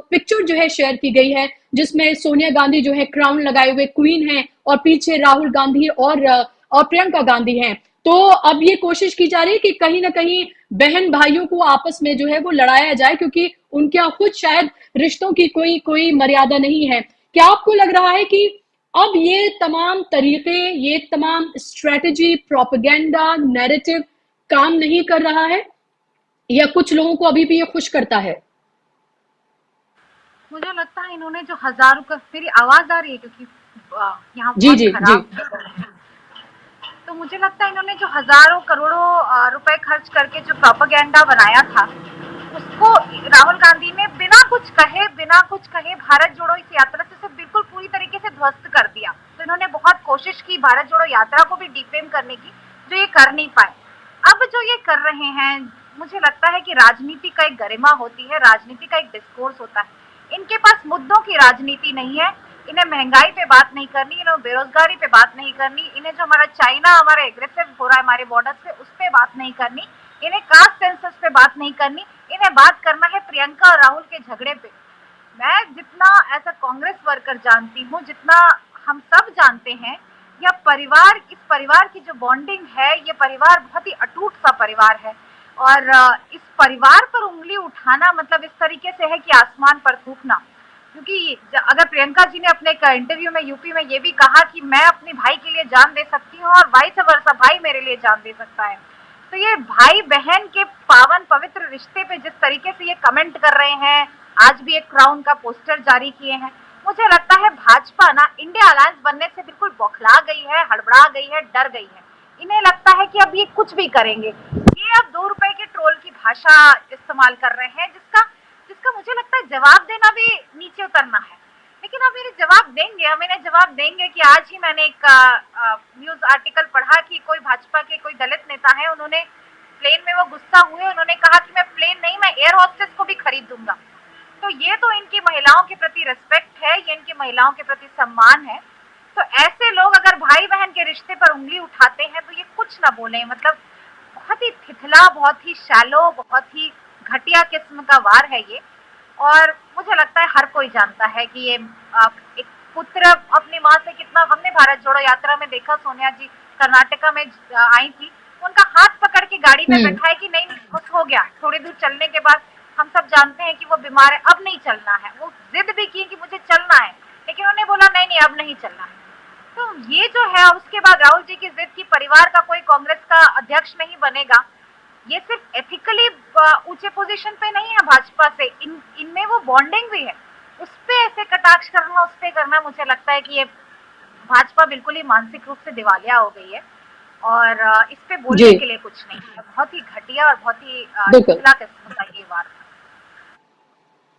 पिक्चर जो है शेयर की गई है जिसमें सोनिया गांधी जो है क्राउन लगाए हुए क्वीन है और पीछे राहुल गांधी और प्रियंका गांधी हैं। तो अब ये कोशिश की जा रही है कि कहीं ना कहीं बहन भाइयों को आपस में जो है वो लड़ाया जाए, क्योंकि उनके यहाँ खुद शायद रिश्तों की कोई मर्यादा नहीं है। क्या आपको लग रहा है कि अब ये तमाम तरीके, ये तमाम स्ट्रेटेजी, प्रोपेगेंडा, नैरेटिव काम नहीं कर रहा है, या कुछ लोगों को अभी भी ये खुश करता है? मुझे लगता है इन्होंने जो हजारों का, मेरी आवाज आ रही है क्योंकि यहाँ जी खराब है। तो मुझे लगता है इन्होंने जो हजारों करोड़ों रुपए खर्च करके जो प्रोपेगेंडा बनाया था, उसको राहुल गांधी ने बिना कुछ कहे भारत जोड़ो इस यात्रा से बिल्कुल पूरी तरीके से ध्वस्त कर दिया। तो इन्होंने बहुत कोशिश की भारत जोड़ो यात्रा को भी डिफेम करने की, जो ये कर नहीं पाए। अब जो ये कर रहे हैं, मुझे लगता है कि राजनीति का एक गरिमा होती है, राजनीति का एक डिस्कोर्स होता है। इनके पास मुद्दों की राजनीति नहीं है। इन्हें महंगाई पे बात नहीं करनी, इन्हें बेरोजगारी पे बात नहीं करनी, इन्हें जो हमारा चाइना हमारा एग्रेसिव हो रहा है हमारे बॉर्डर्स पे, उस पे बात नहीं करनी, इन्हें कास्ट सेंसस पे बात नहीं करनी, इन्हें बात करना है प्रियंका और राहुल के झगड़े पे। मैं जितना ऐसा कांग्रेस वर्कर जानती हूँ, जितना हम सब जानते हैं, यह परिवार, इस परिवार की जो बॉन्डिंग है, ये परिवार बहुत ही अटूट सा परिवार है। और इस परिवार पर उंगली उठाना मतलब इस तरीके से है कि आसमान पर थूकना। क्योंकि अगर प्रियंका जी ने अपने इंटरव्यू में यूपी में ये भी कहा कि मैं अपने भाई के लिए जान दे सकती हूँ और वाइस वर्सा भाई मेरे लिए जान दे सकता है, तो ये भाई बहन के पावन पवित्र रिश्ते पे जिस तरीके से ये कमेंट कर रहे हैं, आज भी एक क्राउन का पोस्टर जारी किए हैं, मुझे लगता है भाजपा ना इंडिया अलायंस बनने से बिल्कुल बौखला गई है, हड़बड़ा गई है, डर गई है। इन्हें लगता है कि अब ये कुछ भी करेंगे। ये अब 2 रुपए के ट्रोल की भाषा इस्तेमाल कर रहे हैं, जिसका मुझे लगता है जवाब देना भी नीचे उतरना है। लेकिन अब मेरे जवाब देंगे, हम इन्हें जवाब देंगे कि आज ही मैंने एक न्यूज आर्टिकल पढ़ा कि कोई भाजपा के कोई दलित नेता है, उन्होंने प्लेन में वो गुस्सा हुए, उन्होंने कहा कि मैं प्लेन नहीं, मैं एयर होस्टेस को भी खरीद दूंगा। तो ये तो इनकी महिलाओं के प्रति रिस्पेक्ट है, ये इनकी महिलाओं के प्रति सम्मान है। तो ऐसे लोग अगर भाई बहन के रिश्ते पर उंगली उठाते हैं तो ये कुछ ना बोले, मतलब बहुत ही थिथला, बहुत ही शैलो, बहुत ही घटिया किस्म का वार है ये। और मुझे लगता है हर कोई जानता है कि ये एक पुत्र अपनी माँ से कितना, हमने भारत जोड़ो यात्रा में देखा, सोनिया जी कर्नाटका में आई थी, उनका हाथ पकड़ के गाड़ी में बैठाए कि नहीं कुछ हो गया। थोड़ी दूर चलने के बाद हम सब जानते हैं कि वो बीमार है, अब नहीं चलना है। वो जिद भी की कि मुझे चलना है, लेकिन उन्होंने बोला नहीं नहीं अब नहीं चलना है। तो ये जो है, उसके बाद राहुल जी की जिद की परिवार का कोई कांग्रेस का अध्यक्ष नहीं बनेगा। ये सिर्फ एथिकली ऊंचे पोजीशन पे नहीं है भाजपा से, इनमें वो बॉन्डिंग भी है। उस पे ऐसे कटाक्ष करना, उस पे करना, मुझे लगता है कि ये भाजपा बिल्कुल ही मानसिक रूप से दिवालिया हो गई है और इस पे बोलने के लिए कुछ नहीं है। बहुत ही घटिया और बहुत ही घटिया किस्म का ये वार।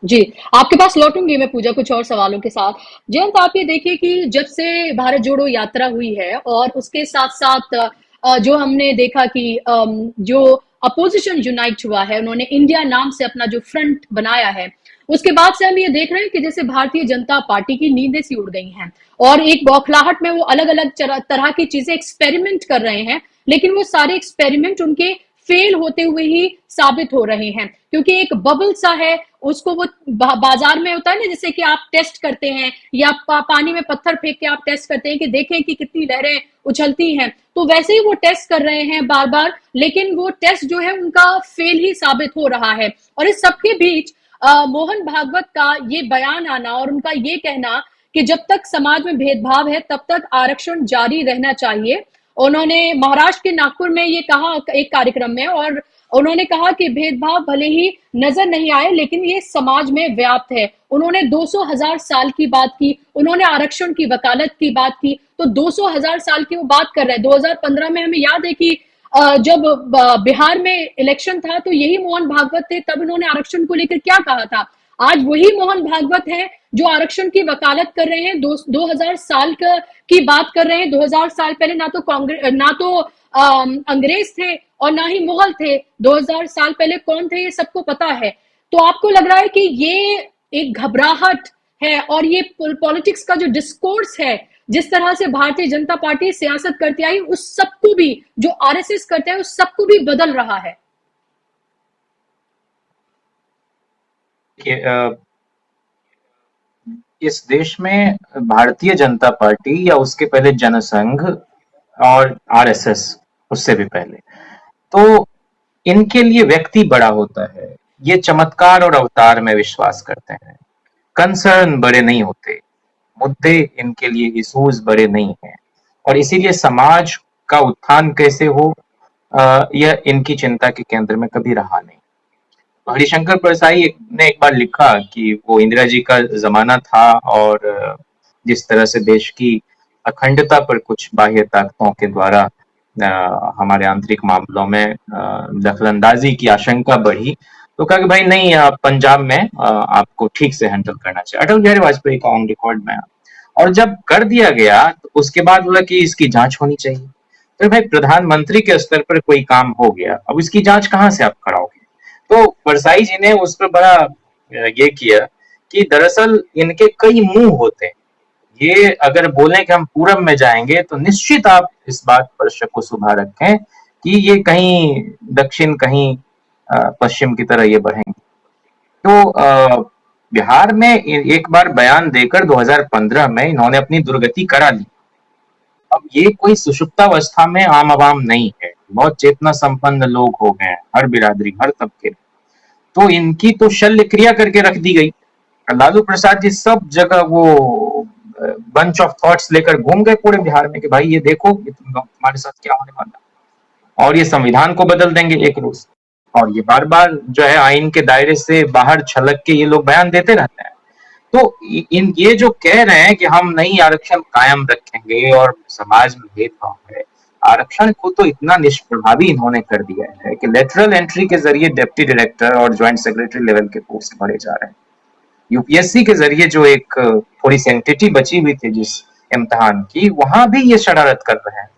जी, आपके पास लौटूंगी मैं पूजा कुछ और सवालों के साथ। जयंत, आप ये देखिए कि जब से भारत जोड़ो यात्रा हुई है और उसके साथ साथ जो हमने देखा कि जो अपोजिशन यूनाइट हुआ है, उन्होंने इंडिया नाम से अपना जो फ्रंट बनाया है, उसके बाद से हम ये देख रहे हैं कि जैसे भारतीय जनता पार्टी की नींदें सी उड़ गई हैं और एक बौखलाहट में वो अलग अलग तरह की चीजें एक्सपेरिमेंट कर रहे हैं, लेकिन वो सारे एक्सपेरिमेंट उनके फेल होते हुए ही साबित हो रहे हैं, क्योंकि एक बबल सा है, उसको वो बाजार में होता है ना, जैसे कि आप टेस्ट करते हैं या पानी में पत्थर फेंक के आप टेस्ट करते हैं कि देखें कि कितनी लहरें उछलती हैं, तो वैसे ही वो टेस्ट कर रहे हैं बार बार, लेकिन वो टेस्ट जो है उनका फेल ही साबित हो रहा है। और इस सबके बीच मोहन भागवत का ये बयान आना और उनका ये कहना कि जब तक समाज में भेदभाव है तब तक आरक्षण जारी रहना चाहिए। उन्होंने महाराष्ट्र के नागपुर में ये कहा एक कार्यक्रम में, और उन्होंने कहा कि भेदभाव भले ही नजर नहीं आए लेकिन ये समाज में व्याप्त है। उन्होंने 200,000 साल की बात की, उन्होंने आरक्षण की वकालत की बात की। तो 200,000 साल की वो बात कर रहे हैं। 2015 में हमें याद है कि जब बिहार में इलेक्शन था तो यही मोहन भागवत थे, तब इन्होंने आरक्षण को लेकर क्या कहा था। आज वही मोहन भागवत है जो आरक्षण की वकालत कर रहे हैं, 2000 साल की बात कर रहे हैं। 2000 साल पहले ना तो कांग्रेस, ना तो अंग्रेज थे और ना ही मुगल थे। 2000 साल पहले कौन थे ये सबको पता है। तो आपको लग रहा है कि ये एक घबराहट है और ये पॉलिटिक्स का जो डिस्कोर्स है, जिस तरह से भारतीय जनता पार्टी सियासत करती आई, उस सबको भी, जो आरएसएस करते हैं उस सबको भी बदल रहा है। इस देश में भारतीय जनता पार्टी या उसके पहले जनसंघ और आरएसएस, उससे भी पहले, तो इनके लिए व्यक्ति बड़ा होता है। ये चमत्कार और अवतार में विश्वास करते हैं। कंसर्न बड़े नहीं होते, मुद्दे इनके लिए इश्यूज बड़े नहीं हैं, और इसीलिए समाज का उत्थान कैसे हो यह इनकी चिंता के केंद्र में कभी रहा नहीं। हरिशंकर परसाई ने एक बार लिखा कि वो इंदिरा जी का जमाना था और जिस तरह से देश की अखंडता पर कुछ बाह्य ताकतों के द्वारा हमारे आंतरिक मामलों में दखलंदाजी की आशंका बढ़ी, तो कहा कि भाई नहीं, पंजाब में आपको ठीक से हैंडल करना चाहिए। अटल बिहारी वाजपेयी का ऑन रिकॉर्ड में, और जब कर दिया गया तो उसके बाद बोला कि इसकी जांच होनी चाहिए। तो भाई प्रधानमंत्री के स्तर पर कोई काम हो गया, अब इसकी जांच कहाँ से आप कराओगे? तो परसाई जी ने उस पर बड़ा ये किया कि दरअसल इनके कई मुंह होते हैं। ये अगर बोलें कि हम पूरब में जाएंगे तो निश्चित आप इस बात पर शक शुबा रखें कि ये कहीं दक्षिण कहीं पश्चिम की तरह ये बढ़ेंगे। तो बिहार में एक बार बयान देकर 2015 में इन्होंने अपनी दुर्गति करा ली। अब ये कोई सुषुप्तावस्था में आम आवाम नहीं है, बहुत चेतना संपन्न लोग हो गए, हर बिरादरी, हर तबके। तो इनकी तो शल्य क्रिया करके रख दी गई। लालू प्रसाद जी सब जगह वो बंच ऑफ थॉट्स लेकर घूम गए पूरे बिहार में कि भाई ये देखो तुम्हारे साथ क्या होने वाला, और ये संविधान को बदल देंगे एक रोज। और ये बार बार जो है आइन के दायरे से बाहर छलक के ये लोग बयान देते रहते हैं। तो ये जो कह रहे हैं कि हम नई आरक्षण कायम रखेंगे और समाज में भेदभाव है, आरक्षण को तो इतना निष्प्रभावी इन्होंने कर दिया है कि लेटरल एंट्री के जरिए डिप्टी डायरेक्टर और ज्वाइंट सेक्रेटरी लेवल के पोस्ट भरे जा रहे हैं। यूपीएससी के जरिए जो एक थोड़ी सेंटिटी बची हुई थी जिस इम्तिहान की, वहां भी ये शरारत कर रहे हैं।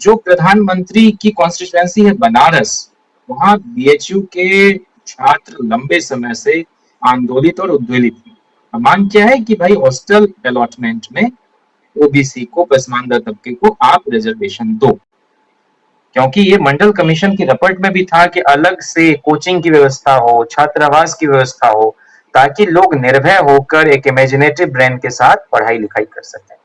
जो प्रधानमंत्री की कॉन्स्टिट्यूएंसी है बनारस, वहां बीएचयू के छात्र लंबे समय से आंदोलित और उद्वेलित थे। मांग क्या है कि भाई हॉस्टल अलॉटमेंट में ओबीसी को, पसमानदा तबके को आप रिजर्वेशन दो, क्योंकि ये मंडल कमीशन की रिपोर्ट में भी था कि अलग से कोचिंग की व्यवस्था हो, छात्रावास की व्यवस्था हो, ताकि लोग निर्भय होकर एक इमेजिनेटिव ब्रेन के साथ पढ़ाई लिखाई कर सकें।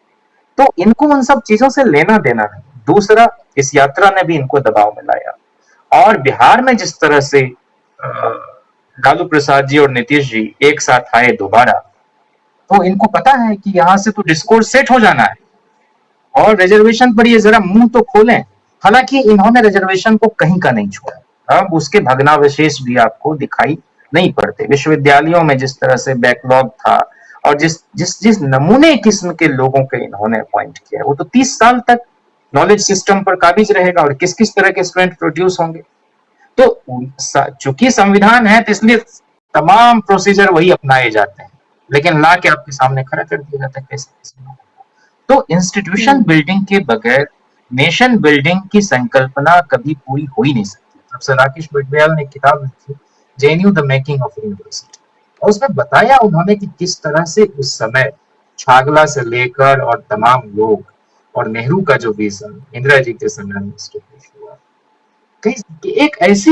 तो इनको उन सब चीजों से लेना देना नहीं। दूसरा, इस यात्रा ने भी इनको दबाव में लाया, और बिहार में जिस तरह से लालू प्रसाद जी और नीतीश जी एक साथ आए दोबारा, तो इनको पता है कि यहाँ से तो डिस्कोर्स सेट हो जाना है और रिजर्वेशन पर ये जरा मुंह तो खोलें। हालांकि इन्होंने रिजर्वेशन को कहीं का नहीं छोड़ा। अब उसके भग्नावशेष भी आपको दिखाई नहीं पड़ते। विश्वविद्यालयों में जिस तरह से बैकलॉग था और जिस नमूने किस्म के लोगों के इन्होंने अपॉइंट किया, वो तो 30 साल तक नॉलेज सिस्टम पर काबिज रहेगा और किस किस तरह के स्टूडेंट प्रोड्यूस होंगे। तो चूंकि संविधान है तो इसलिए तमाम प्रोसीजर वही अपनाए जाते हैं, लेकिन ला के आपके सामने खड़ा कर दिया जाता है कैसे कैसे। तो इंस्टीट्यूशन बिल्डिंग के बगैर नेशन बिल्डिंग की संकल्पना कभी पूरी हो ही नहीं सकती। प्रोफेसर राकेश बिडदयाल ने किताब लिखी JNU the making of university, और उसमें बताया उन्होंने कि किस तरह से उस समय छागला से लेकर और तमाम लोग, और नेहरू का जो विजन इंदिरा जी के समय में एक ऐसी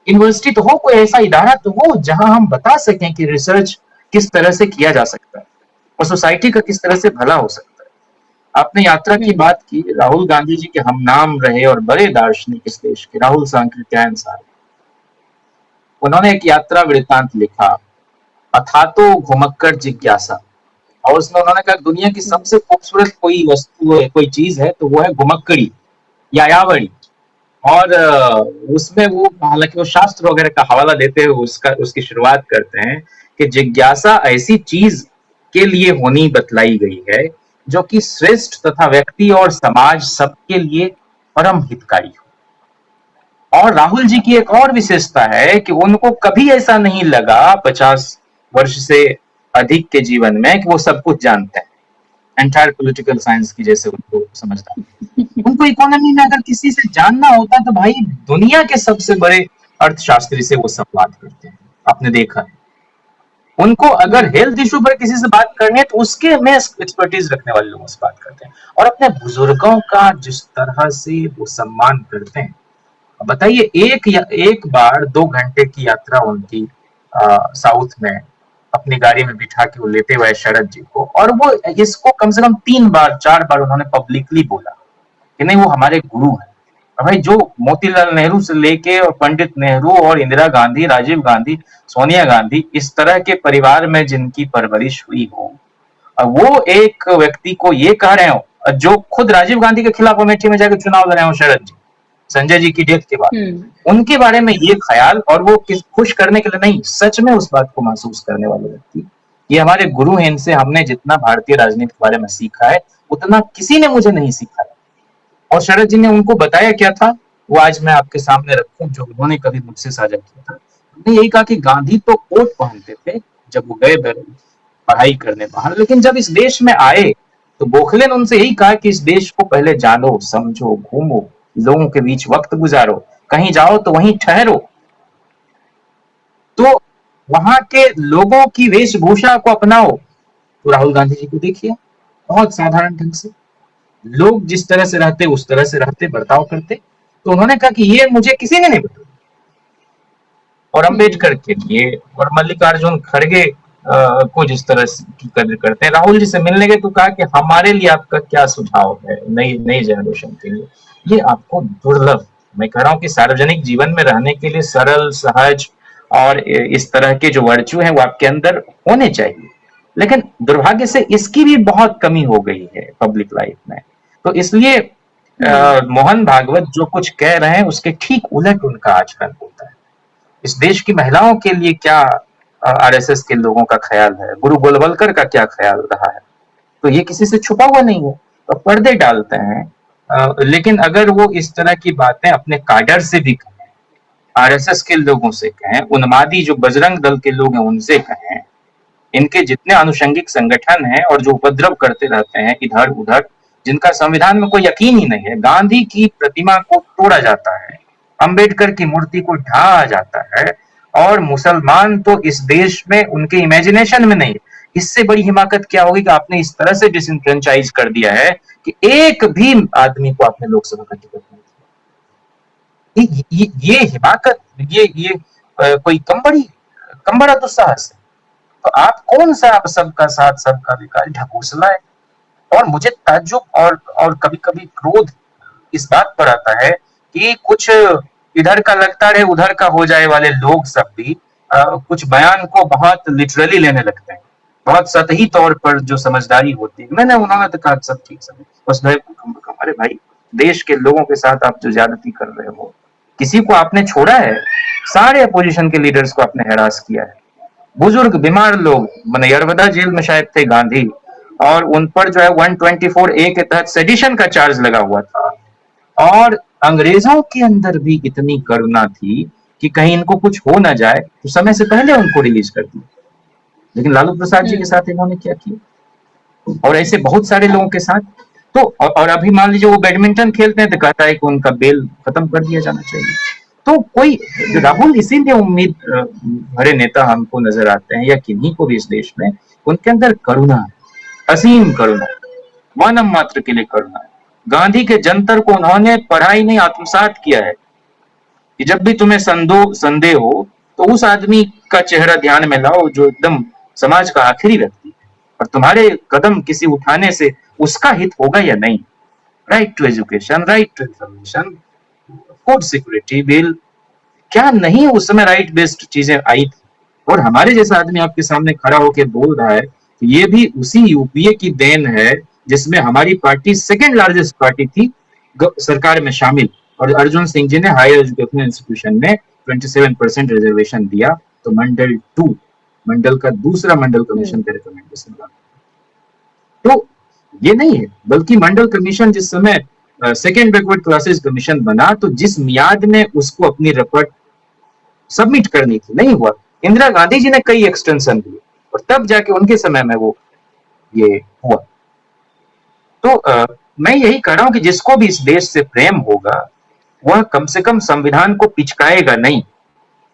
यूनिवर्सिटी तो हो, कोई ऐसा इदारा तो हो जहां हम बता सकें कि रिसर्च किस तरह से किया जा सकता है और सोसाइटी का किस तरह से भला हो सकता है। आपने यात्रा की बात की, राहुल गांधी जी के हम नाम रहे और बड़े दार्शनिक इस देश के राहुल सांकृत्यायन साहब, उन्होंने एक यात्रा वृत्तांत लिखा, अथातो घुमक्कड़ जिज्ञासा, और उसमें उन्होंने कहा दुनिया की सबसे खूबसूरत कोई वस्तु है, कोई चीज है, तो वो है घुमक्कड़ी या यावड़ी। और उसमें वो हालांकि वो शास्त्र वगैरह का हवाला देते हुए उसकी शुरुआत करते हैं कि जिज्ञासा ऐसी चीज के लिए होनी बतलाई गई है जो कि श्रेष्ठ तथा व्यक्ति और समाज सबके लिए परम हितकारी हो। और राहुल जी की एक और विशेषता है कि उनको कभी ऐसा नहीं लगा 50 वर्ष से अधिक के जीवन में कि वो सब कुछ जानते हैं, एंटायर पॉलिटिकल साइंस की जैसे उनको समझता है। उनको इकोनॉमी में अगर किसी से जानना होता तो भाई दुनिया के सबसे बड़े अर्थशास्त्री से वो संवाद करते हैं, आपने देखा है। उनको अगर हेल्थ इशू पर किसी से बात करनी है तो उसके में एक्सपर्टीज रखने वाले लोगों से बात करते हैं। और अपने बुजुर्गों का जिस तरह से वो सम्मान करते हैं, बताइए एक बार 2 घंटे की यात्रा उनकी साउथ में अपनी गाड़ी में बिठा के वो लेते हुए शरद जी को, और वो इसको कम से कम 3 बार 4 बार उन्होंने पब्लिकली बोला कि नहीं वो हमारे गुरु है। और भाई जो मोतीलाल नेहरू से लेके और पंडित नेहरू और इंदिरा गांधी, राजीव गांधी, सोनिया गांधी, इस तरह के परिवार में जिनकी परवरिश हुई हो, वो एक व्यक्ति को ये कह रहे हो, जो खुद राजीव गांधी के खिलाफ अमेठी में जाकर चुनाव लड़े हो शरद जी, संजय जी की डेथ के बाद, उनके बारे में ये ख्याल, और वो खुश करने के लिए नहीं, सच में उस बात को महसूस करने वाले व्यक्ति, ये हमारे गुरु हैं, इनसे हमने जितना भारतीय राजनीति के बारे में सीखा है उतना किसी ने मुझे नहीं सिखाया। और शरद जी ने उनको बताया क्या था, वो आज मैं आपके सामने रखूं, जो उन्होंने कभी मुझसे साझा किया था। उन्होंने यही कहा कि गांधी तो कोट पहनते थे जब वो गए पढ़ाई करने बाहर, लेकिन जब इस देश में आए तो गोखले ने उनसे यही कहा कि इस देश को पहले जानो, समझो, घूमो, लोगों के बीच वक्त गुजारो, कहीं जाओ तो वहीं ठहरो। तो वहां के लोगों की वेशभूषा को अपनाओ। तो राहुल गांधी जी को देखिए, बहुत साधारण ढंग से लोग जिस तरह से रहते उस तरह से रहते, बर्ताव करते। तो उन्होंने कहा कि ये मुझे किसी ने नहीं बताया। और अम्बेडकर के लिए और मल्लिकार्जुन खड़गे को जिस तरह की कदर करते हैं, राहुल जी से मिलने गए तो कहा कि हमारे लिए आपका क्या सुझाव है नई जनरेशन के लिए। ये आपको दुर्लभ, मैं कह रहा हूँ कि सार्वजनिक जीवन में रहने के लिए सरल, सहज और इस तरह के जो वर्चू हैं वो आपके अंदर होने चाहिए, लेकिन दुर्भाग्य से इसकी भी बहुत कमी हो गई है पब्लिक लाइफ में। तो इसलिए मोहन भागवत जो कुछ कह रहे हैं उसके ठीक उलट उनका आचरण होता है। इस देश की महिलाओं के लिए क्या आरएसएस के लोगों का ख्याल है, गुरु गोलवलकर का क्या ख्याल रहा है, तो ये किसी से छुपा हुआ नहीं है। तो पर्दे डालते हैं, लेकिन अगर वो इस तरह की बातें अपने काडर से भी कहें, आरएसएस के लोगों से कहें, उन्मादी जो बजरंग दल के लोग हैं उनसे कहें, इनके जितने अनुषंगिक संगठन हैं और जो उपद्रव करते रहते हैं इधर उधर, जिनका संविधान में कोई यकीन ही नहीं है, गांधी की प्रतिमा को तोड़ा जाता है, अंबेडकर की मूर्ति को ढाया जाता है, और मुसलमान तो इस देश में उनके इमेजिनेशन में नहीं। इससे बड़ी हिमाकत क्या होगी कि आपने इस तरह से डिसइंफ्रेंचाइज कर दिया है कि एक भी आदमी को आपने लोकसभा का टिकट नहीं दिया। ये हिमाकत, ये कोई कम बड़ा दुस्साहस है। तो आप कौन सा, आप सबका साथ सबका विकास ढकोसला है। और मुझे ताज्जुब और कभी कभी क्रोध इस बात पर आता है कि कुछ इधर का लगता है उधर का हो जाए वाले लोग सब भी कुछ बयान को बहुत लिटरली लेने लगते हैं, बहुत सतही तौर पर जो समझदारी होती है। उन्होंने तो कहा सब ठीक समझ, बस अरे भाई देश के लोगों के साथ आप जो ज्यादती कर रहे हो, किसी को आपने छोड़ा है? सारे अपोजिशन के लीडर्स को आपने हैरास किया है। बुजुर्ग बीमार लोग, मैंने यरवदा जेल में शायद थे गांधी, और उन पर जो है 124A के तहत सेडिशन का चार्ज लगा हुआ था। और अंग्रेजों के अंदर भी इतनी करुणा थी कि कहीं इनको कुछ हो ना जाए तो समय से पहले उनको रिलीज कर दिया। लेकिन लालू प्रसाद जी के साथ इन्होंने क्या किया, और ऐसे बहुत सारे लोगों के साथ। तो और अभी मान लीजिए वो बैडमिंटन खेलते हैं तो कहता है कि उनका बेल खत्म कर दिया जाना चाहिए। तो कोई राहुल इसीलिए उम्मीद भरे नेता हमको नजर आते हैं, या किन्हीं को भी इस देश में, उनके अंदर करुणा है, असीम करुणा, मानव मात्र के लिए करुणा है। गांधी के जंतर को उन्होंने पढ़ाई नहीं आत्मसात किया है कि जब भी तुम्हें संदेह हो तो उस आदमी का चेहरा ध्यान में लाओ जो एकदम समाज का आखिरी व्यक्ति है, और तुम्हारे कदम किसी उठाने से उसका हित होगा या नहीं। Right to education, right to information, food security bill, क्या नहीं उस समय राइट बेस्ड चीजें आई थी। और हमारे जैसा आदमी आपके सामने खड़ा होकर बोल रहा है कि ये भी उसी यूपीए की देन है जिसमें हमारी पार्टी सेकेंड लार्जेस्ट पार्टी थी सरकार में शामिल, और अर्जुन सिंह जी ने हायर एजुकेशन इंस्टीट्यूशन में 27% रिजर्वेशन दिया, तो मंडल 2, मंडल का दूसरा मंडल कमीशन का रिकमेंडेशन था। तो ये नहीं है, बल्कि मंडल कमीशन जिस समय सेकेंड बैकवर्ड क्लासेस कमीशन बना, तो जिस मियाद में उसको अपनी रिपोर्ट सबमिट करनी थी नहीं हुआ। इंदिरा गांधी जी ने कई एक्सटेंशन दिए और तब जाके उनके समय में वो ये हुआ। तो मैं यही कह रहा हूं कि जिसको भी इस देश से प्रेम होगा वह कम से कम संविधान को पिचकाएगा नहीं,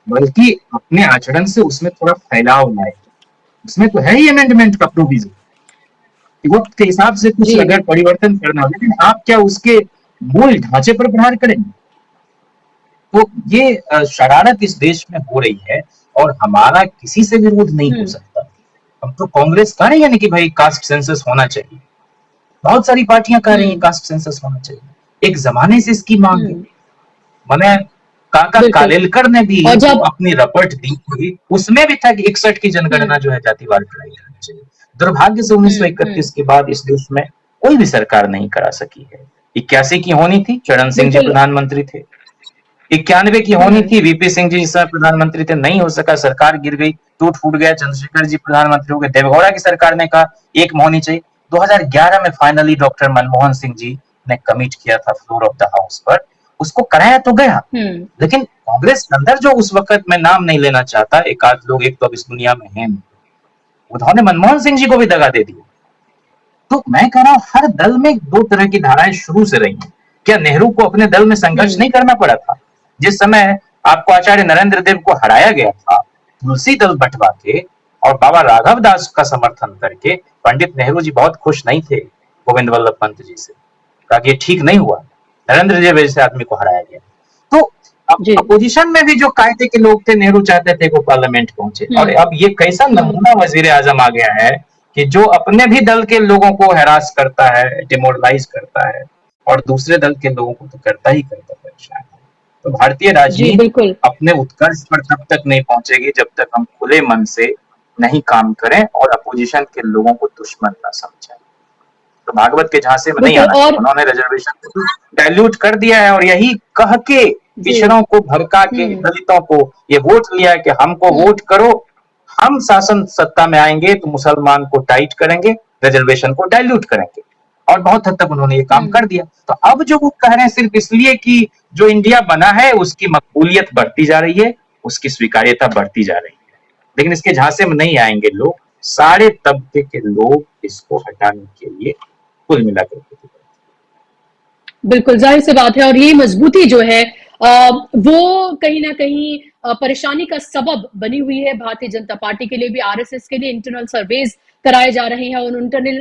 बल्कि अपने आचरण से उसमें थोड़ा फैलाव लाएगा। उसमें तो है ही अमेंडमेंट का प्रोविजन, वक्त के हिसाब से कुछ अगर परिवर्तन करना हो, लेकिन आप क्या उसके मूल ढांचे पर प्रहार करेंगे? तो ये शरारत इस देश में हो रही है और हमारा किसी से विरोध नहीं हो सकता। हम तो कांग्रेस कह रही है ना कि भाई कास्ट सेंसस होना चाहिए, बहुत सारी पार्टियां कह रही हैं कास्ट सेंसस होना चाहिए, एक जमाने से इसकी मांग है। मैंने काका कालेलकर ने भी जब अपनी रिपोर्ट दी थी उसमें भी था कि 61 की जनगणना जो है जातिवार कराई जानी चाहिए। दुर्भाग्य से 1931 के बाद इस देश में कोई भी सरकार नहीं करा सकी है। 81 की होनी थी, चरण सिंह जी प्रधानमंत्री थे। 91 की होनी थी, वीपी सिंह जी इस समय प्रधानमंत्री थे, नहीं हो सका, सरकार गिर गई, टूट फूट गया, चंद्रशेखर जी प्रधानमंत्री हो गए। देवगौड़ा की सरकार ने कहा एक में होनी चाहिए। 2011 में फाइनली डॉक्टर मनमोहन सिंह जी ने कमिट किया था फ्लोर ऑफ द हाउस पर, उसको कराया तो गया। लेकिन कांग्रेस के अंदर जो उस वक्त मैं नाम नहीं लेना चाहता, एक आध लोग एक तो अब इस दुनिया में हैं, उन्होंने मनमोहन सिंह जी को भी दगा दे दिया। तो मैं कह रहा हूं हर दल में दो तरह की धाराएं शुरू से रही हैं। क्या नेहरू को अपने दल में संघर्ष नहीं करना पड़ा था? जिस समय आपको आचार्य नरेंद्र देव को हराया गया था, तुलसी दल बंटवा के और बाबा राघव दास का समर्थन करके, पंडित नेहरू जी बहुत खुश नहीं थे गोविंद वल्लभ पंत जी से, कहा कि ये ठीक नहीं हुआ, नरेंद्र देव जैसे आदमी को हराया गया। तो अपोजिशन में भी जो कायदे के लोग थे, नेहरू चाहते थे वो पार्लियामेंट पहुंचे। और अब ये कैसा नमूना वजीर आजम आ गया है कि जो अपने भी दल के लोगों को हैरास करता है, डिमोरलाइज करता है, और दूसरे दल के लोगों को तो करता ही करता परेशान है। तो भारतीय राजनीति अपने उत्कर्ष पर तब तक नहीं पहुंचेगी जब तक हम खुले मन से नहीं काम करें और अपोजिशन के लोगों को दुश्मन ना समझें। तो भागवत के झांसे में नहीं आना, उन्होंने रिजर्वेशन को डाइल्यूट कर दिया है और यही कह के पिछड़ों को भड़का के दलितों को ये वोट लिया कि हमको वोट करो, हम शासन सत्ता में आएंगे तो मुसलमान को टाइट करेंगे, रिजर्वेशन को डाइल्यूट करेंगे। और बहुत हद तक उन्होंने ये काम कर दिया। तो अब जो वो कह रहे हैं सिर्फ इसलिए कि जो इंडिया बना है उसकी मकबूलियत बढ़ती जा रही है, उसकी स्वीकार्यता बढ़ती जा रही है, लेकिन इसके झांसे में नहीं आएंगे लोग। सारे तबके के लोग इसको हटाने के लिए कुल मिलाकर बिल्कुल जाहिर सी बात है। और ये मजबूती जो है वो कहीं ना कहीं परेशानी का सबब बनी हुई है भारतीय जनता पार्टी के लिए भी। आरएसएस के लिए इंटरनल सर्वेज कराए जा रहे हैं और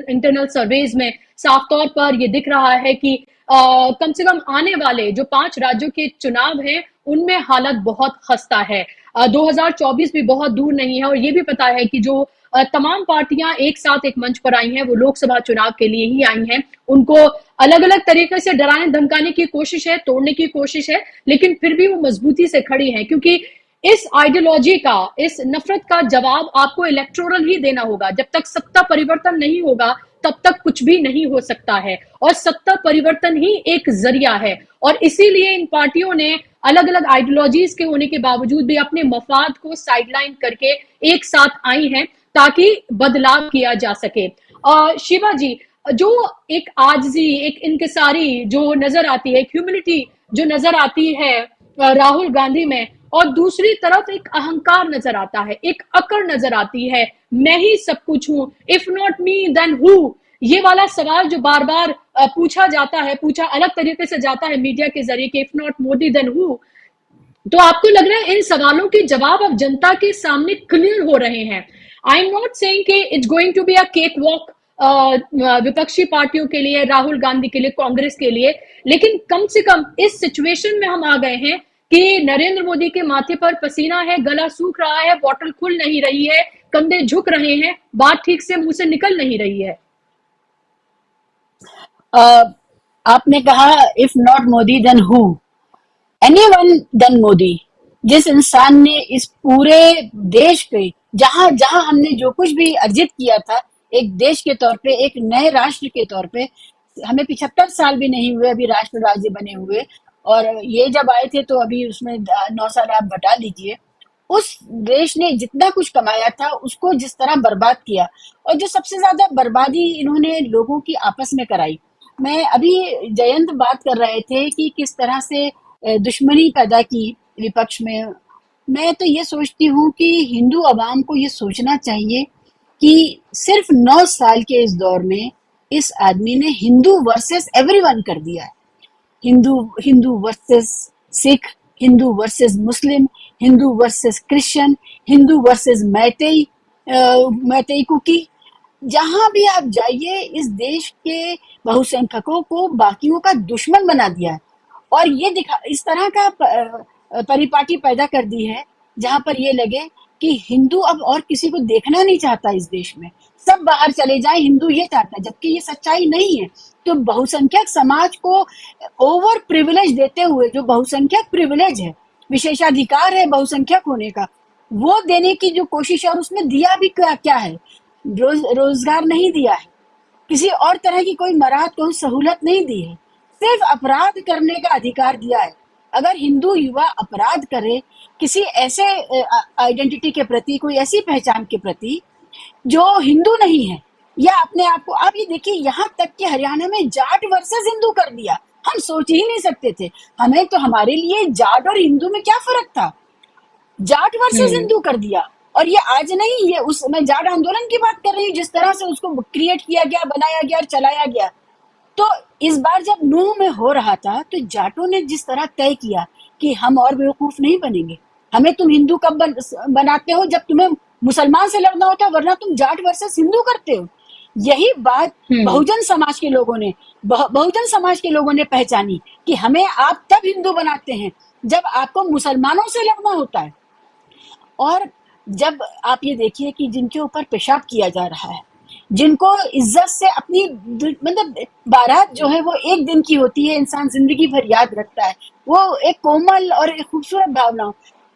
इंटरनल सर्वेज में साफ तौर पर ये दिख रहा है कि कम से कम आने वाले जो 5 राज्यों के चुनाव हैं उनमें हालत बहुत खस्ता है। 2024 भी बहुत दूर नहीं है और ये भी पता है कि जो तमाम पार्टियां एक साथ एक मंच पर आई हैं वो लोकसभा चुनाव के लिए ही आई हैं। उनको अलग अलग तरीके से डराने धमकाने की कोशिश है, तोड़ने की कोशिश है, लेकिन फिर भी वो मजबूती से खड़ी हैं क्योंकि इस आइडियोलॉजी का, इस नफरत का जवाब आपको इलेक्टोरल ही देना होगा। जब तक सत्ता परिवर्तन नहीं होगा तब तक कुछ भी नहीं हो सकता है और सत्ता परिवर्तन ही एक जरिया है। और इसीलिए इन पार्टियों ने अलग अलग आइडियोलॉजीज के होने के बावजूद भी अपने मफाद को साइडलाइन करके एक साथ आई हैं ताकि बदलाव किया जा सके। शिवा जी, जो एक आजजी, एक इनकिसारी जो नजर आती है, एक ह्यूमिलिटी जो नजर आती है राहुल गांधी में, और दूसरी तरफ एक अहंकार नजर आता है, एक अकड़ नजर आती है, मैं ही सब कुछ हूं, if not me then who. ये वाला सवाल जो बार बार पूछा जाता है, पूछा अलग तरीके से जाता है मीडिया के जरिए कि if not Modi then who. तो आपको लग रहा है इन सवालों के जवाब अब जनता के सामने क्लियर हो रहे हैं? आई एम नॉट सेइंग कि it's going to be a cake walk विपक्षी पार्टियों के लिए, राहुल गांधी के लिए, कांग्रेस के लिए, लेकिन कम से कम इस सिचुएशन में हम आ गए हैं कि नरेंद्र मोदी के माथे पर पसीना है, गला सूख रहा है, बॉटल खुल नहीं रही है, कंधे झुक रहे हैं, बात ठीक से मुंह से निकल नहीं रही है। आपने कहा if not Modi then who, anyone then Modi. जिस इंसान ने इस पूरे देश पे, जहां जहां हमने जो कुछ भी अर्जित किया था एक देश के तौर पे, एक नए राष्ट्र के तौर पे, हमें 75 साल भी नहीं हुए अभी राष्ट्र राज्य बने हुए, और ये जब आए थे तो अभी उसमें 9 साल आप घटा लीजिए, उस देश ने जितना कुछ कमाया था उसको जिस तरह बर्बाद किया, और जो सबसे ज्यादा बर्बादी इन्होंने लोगों की आपस में कराई। मैं अभी जयंत बात कर रहे थे कि किस तरह से दुश्मनी पैदा की विपक्ष में। मैं तो ये सोचती हूँ कि हिंदू अवाम को ये सोचना चाहिए कि सिर्फ 9 साल के इस दौर में इस आदमी ने हिंदू वर्सेस एवरीवन कर दिया है। Hindu Hindu versus Sikh, Hindu versus Muslim, Hindu versus Christian, Hindu versus Meitei, Meitei Kuki. जहां भी आप जाइए इस देश के बहुसंख्यकों को बाकियों का दुश्मन बना दिया है, और ये दिखा इस तरह का परिपाटी पैदा कर दी है जहां पर ये लगे कि हिंदू अब और किसी को देखना नहीं चाहता इस देश में, सब बाहर चले जाएं, हिंदू ये चाहता है, जबकि ये सच्चाई नहीं है। तो बहुसंख्यक समाज को ओवर प्रिविलेज देते हुए, जो बहुसंख्यक प्रिविलेज है, विशेषाधिकार है बहुसंख्यक होने का, वो देने की जो कोशिश है, और उसमें दिया भी क्या है, रोजगार नहीं दिया है, किसी और तरह की कोई मराहत, कोई सहूलत नहीं दी है, सिर्फ अपराध करने का अधिकार दिया है। अगर हिंदू युवा अपराध करे किसी ऐसे आइडेंटिटी के प्रति, कोई ऐसी पहचान के प्रति जो हिंदू नहीं है, या अपने आप को, आप ये देखिए यहाँ तक कि हरियाणा में जाट वर्सेस हिंदू कर दिया। हम सोच ही नहीं सकते थे, हमें तो, हमारे लिए जाट और हिंदू में क्या फर्क था, जाट वर्सेस हिंदू कर दिया। और ये आज नहीं, ये उस, मैं जाट आंदोलन की बात कर रही हूँ, जिस तरह से उसको क्रिएट किया गया, बनाया गया और चलाया गया। तो इस बार जब नूह में हो रहा था तो जाटों ने जिस तरह तय किया कि हम और बेवकूफ नहीं बनेंगे, हमें तुम हिंदू कब बनाते हो, जब तुम्हें मुसलमान से लड़ना होता है, वरना तुम जाट वर्सेस हिंदू करते हो। यही बात बहुजन समाज के लोगों ने पहचानी कि हमें आप तब हिंदू बनाते हैं जब आपको मुसलमानों से लड़ना होता है। और जब आप ये देखिए कि जिनके ऊपर पेशाब किया जा रहा है, जिनको इज्जत से अपनी, मतलब बारात जो है वो एक दिन की होती है, इंसान जिंदगी भर याद रखता है, वो एक कोमल और एक खूबसूरत भावना,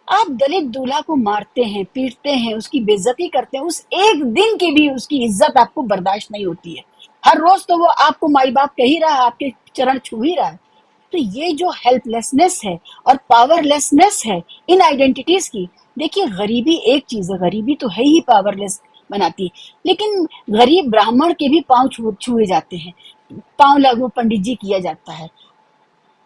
आप दलित दूल्हा को मारते हैं, पीटते हैं, उसकी बेइज्जती करते हैं, उस एक दिन की भी उसकी इज्जत आपको बर्दाश्त नहीं होती है। हर रोज तो वो आपको माई बाप कह ही रहा है, आपके चरण छू ही रहा है। तो ये जो हेल्पलेसनेस है और पावरलेसनेस है इन आइडेंटिटीज की, देखिए गरीबी एक चीज है, गरीबी तो है ही पावरलेस बनाती है, लेकिन गरीब ब्राह्मण के भी पांव छुए जाते हैं, पांव लागू पंडित जी किया जाता है।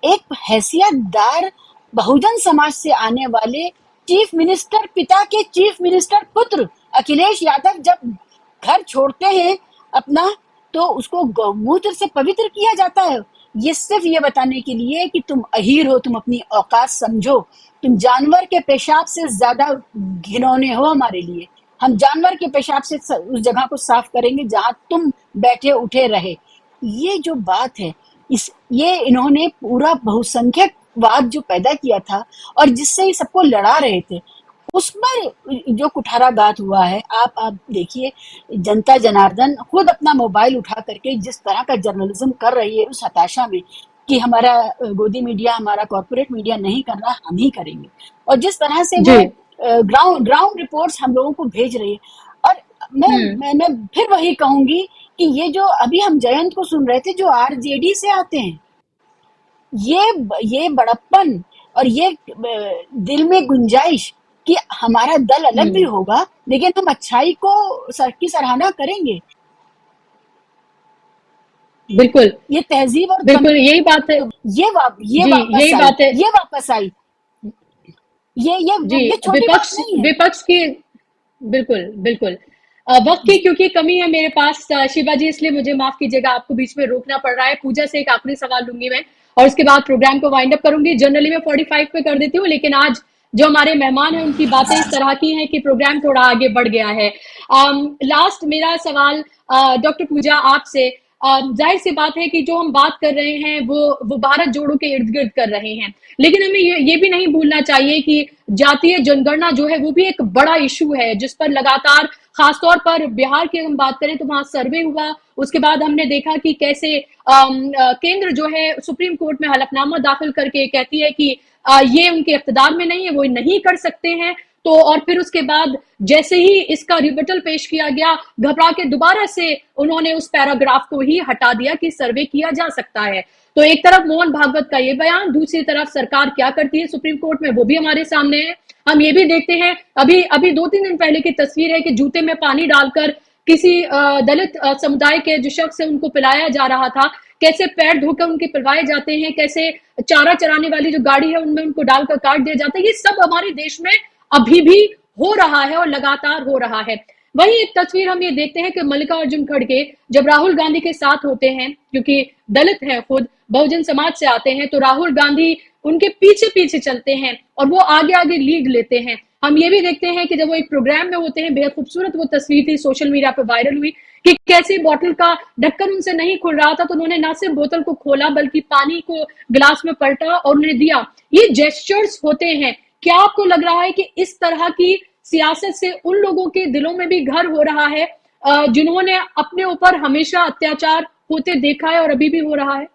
एक हैसियतदार बहुजन समाज से आने वाले चीफ मिनिस्टर, पिता के चीफ मिनिस्टर पुत्र अखिलेश यादव जब घर छोड़ते हैं अपना, तो उसको गौमूत्र से पवित्र किया जाता है। ये सिर्फ ये बताने के लिए कि तुम अहीर हो, तुम अपनी औकात समझो, तुम जानवर के पेशाब से ज्यादा घिनौने हो हमारे लिए। हम जानवर के पेशाब से उस जगह को साफ करेंगे जहां तुम बैठे उठे रहे। ये जो बात है, ये इन्होंने पूरा बहुसंख्यकवाद जो पैदा किया था और जिससे ये सबको लड़ा रहे थे, उस पर जो कुठाराघात हुआ है, आप देखिए, जनता जनार्दन खुद अपना मोबाइल उठा करके जिस तरह का जर्नलिज्म कर रही है, उस हताशा में कि हमारा गोदी मीडिया, हमारा कॉर्पोरेट मीडिया नहीं कर रहा, हम ही करेंगे, और जिस तरह से वो ग्राउंड रिपोर्ट्स हम लोगों को भेज रही है। और मैं फिर वही कहूंगी कि ये जो अभी हम जयंत को सुन रहे थे, जो आरजेडी से आते हैं, ये बड़प्पन और ये दिल में गुंजाइश कि हमारा दल अलग भी होगा लेकिन हम अच्छाई को की सराहना करेंगे। बिल्कुल, ये तहजीब और बिल्कुल यही बात है। ये वापस आई। ये छोटी बात नहीं है। विपक्ष की, बिल्कुल बिल्कुल। वक्त की क्योंकि कमी है मेरे पास शिवा जी, इसलिए मुझे माफ कीजिएगा, आपको बीच में रोकना पड़ रहा है। पूजा से एक आखिरी सवाल लूंगी मैं और उसके बाद प्रोग्राम को वाइंड अप करूंगी। जनरली मैं 45 पे कर देती हूँ, लेकिन आज जो हमारे मेहमान हैं उनकी बातें इस तरह की हैं कि प्रोग्राम थोड़ा आगे बढ़ गया है। लास्ट मेरा सवाल डॉक्टर पूजा आपसे, जाहिर सी बात है कि जो हम बात कर रहे हैं वो भारत जोड़ो के इर्द गिर्द कर रहे हैं, लेकिन हमें ये भी नहीं भूलना चाहिए कि जातीय जनगणना जो है वो भी एक बड़ा इशू है, जिस पर लगातार, खासतौर पर बिहार की हम बात करें तो वहां सर्वे हुआ, उसके बाद हमने देखा कि कैसे केंद्र जो है सुप्रीम कोर्ट में हलफनामा दाखिल करके कहती है कि ये उनके इख्तिदार में नहीं है, वो नहीं कर सकते हैं। तो और फिर उसके बाद जैसे ही इसका रिबटल पेश किया गया, घबरा के दोबारा से उन्होंने उस पैराग्राफ को ही हटा दिया कि सर्वे किया जा सकता है। तो एक तरफ मोहन भागवत का ये बयान, दूसरी तरफ सरकार क्या करती है सुप्रीम कोर्ट में, वो भी हमारे सामने है। हम ये भी देखते हैं, अभी अभी 2-3 दिन पहले की तस्वीर है कि जूते में पानी डालकर किसी दलित समुदाय के जो शख्स है उनको पिलाया जा रहा था, कैसे पैर धोकर उनके पिलवाए जाते हैं, कैसे चारा चराने वाली जो गाड़ी है उनमें उनको डालकर काट दिया जाता है। ये सब हमारे देश में अभी भी हो रहा है और लगातार हो रहा है। वही एक तस्वीर हम ये देखते हैं कि मल्लिकार्जुन खड़गे जब राहुल गांधी के साथ होते हैं, क्योंकि दलित हैं, खुद बहुजन समाज से आते हैं, तो राहुल गांधी उनके पीछे पीछे चलते हैं और वो आगे आगे लीड लेते हैं। हम ये भी देखते हैं कि जब वो एक प्रोग्राम में होते हैं, बेहद खूबसूरत वो तस्वीर थी, सोशल मीडिया पे वायरल हुई कि कैसे बोतल का ढक्कन उनसे नहीं खुल रहा था तो उन्होंने ना सिर्फ बोतल को खोला बल्कि पानी को गिलास में पलटा और उन्हें दिया। ये जेस्चर्स होते हैं। क्या आपको लग रहा है कि इस तरह की सियासत से उन लोगों के दिलों में भी घर हो रहा है जिन्होंने अपने ऊपर हमेशा अत्याचार होते देखा है और अभी भी हो रहा है?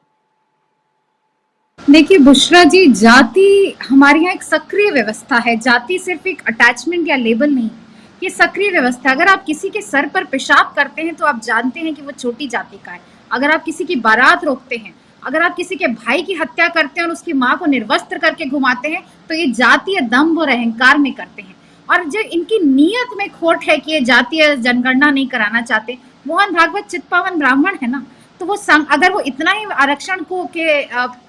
देखिए बुशरा जी, जाति हमारे यहाँ एक सक्रिय व्यवस्था है। जाति सिर्फ एक अटैचमेंट या लेबल नहीं, ये सक्रिय व्यवस्था। अगर आप किसी के सर पर पेशाब करते हैं तो आप जानते हैं कि वो छोटी जाति का है। अगर आप किसी की बारात रोकते हैं, अगर आप किसी के भाई की हत्या करते हैं और उसकी माँ को निर्वस्त्र करके घुमाते हैं, तो ये जातीय दंभ और अहंकार में करते हैं। और जो इनकी नीयत में खोट है कि ये जातीय जनगणना नहीं कराना चाहते। मोहन भागवत चित्पावन ब्राह्मण है ना, तो वो अगर वो इतना ही आरक्षण को के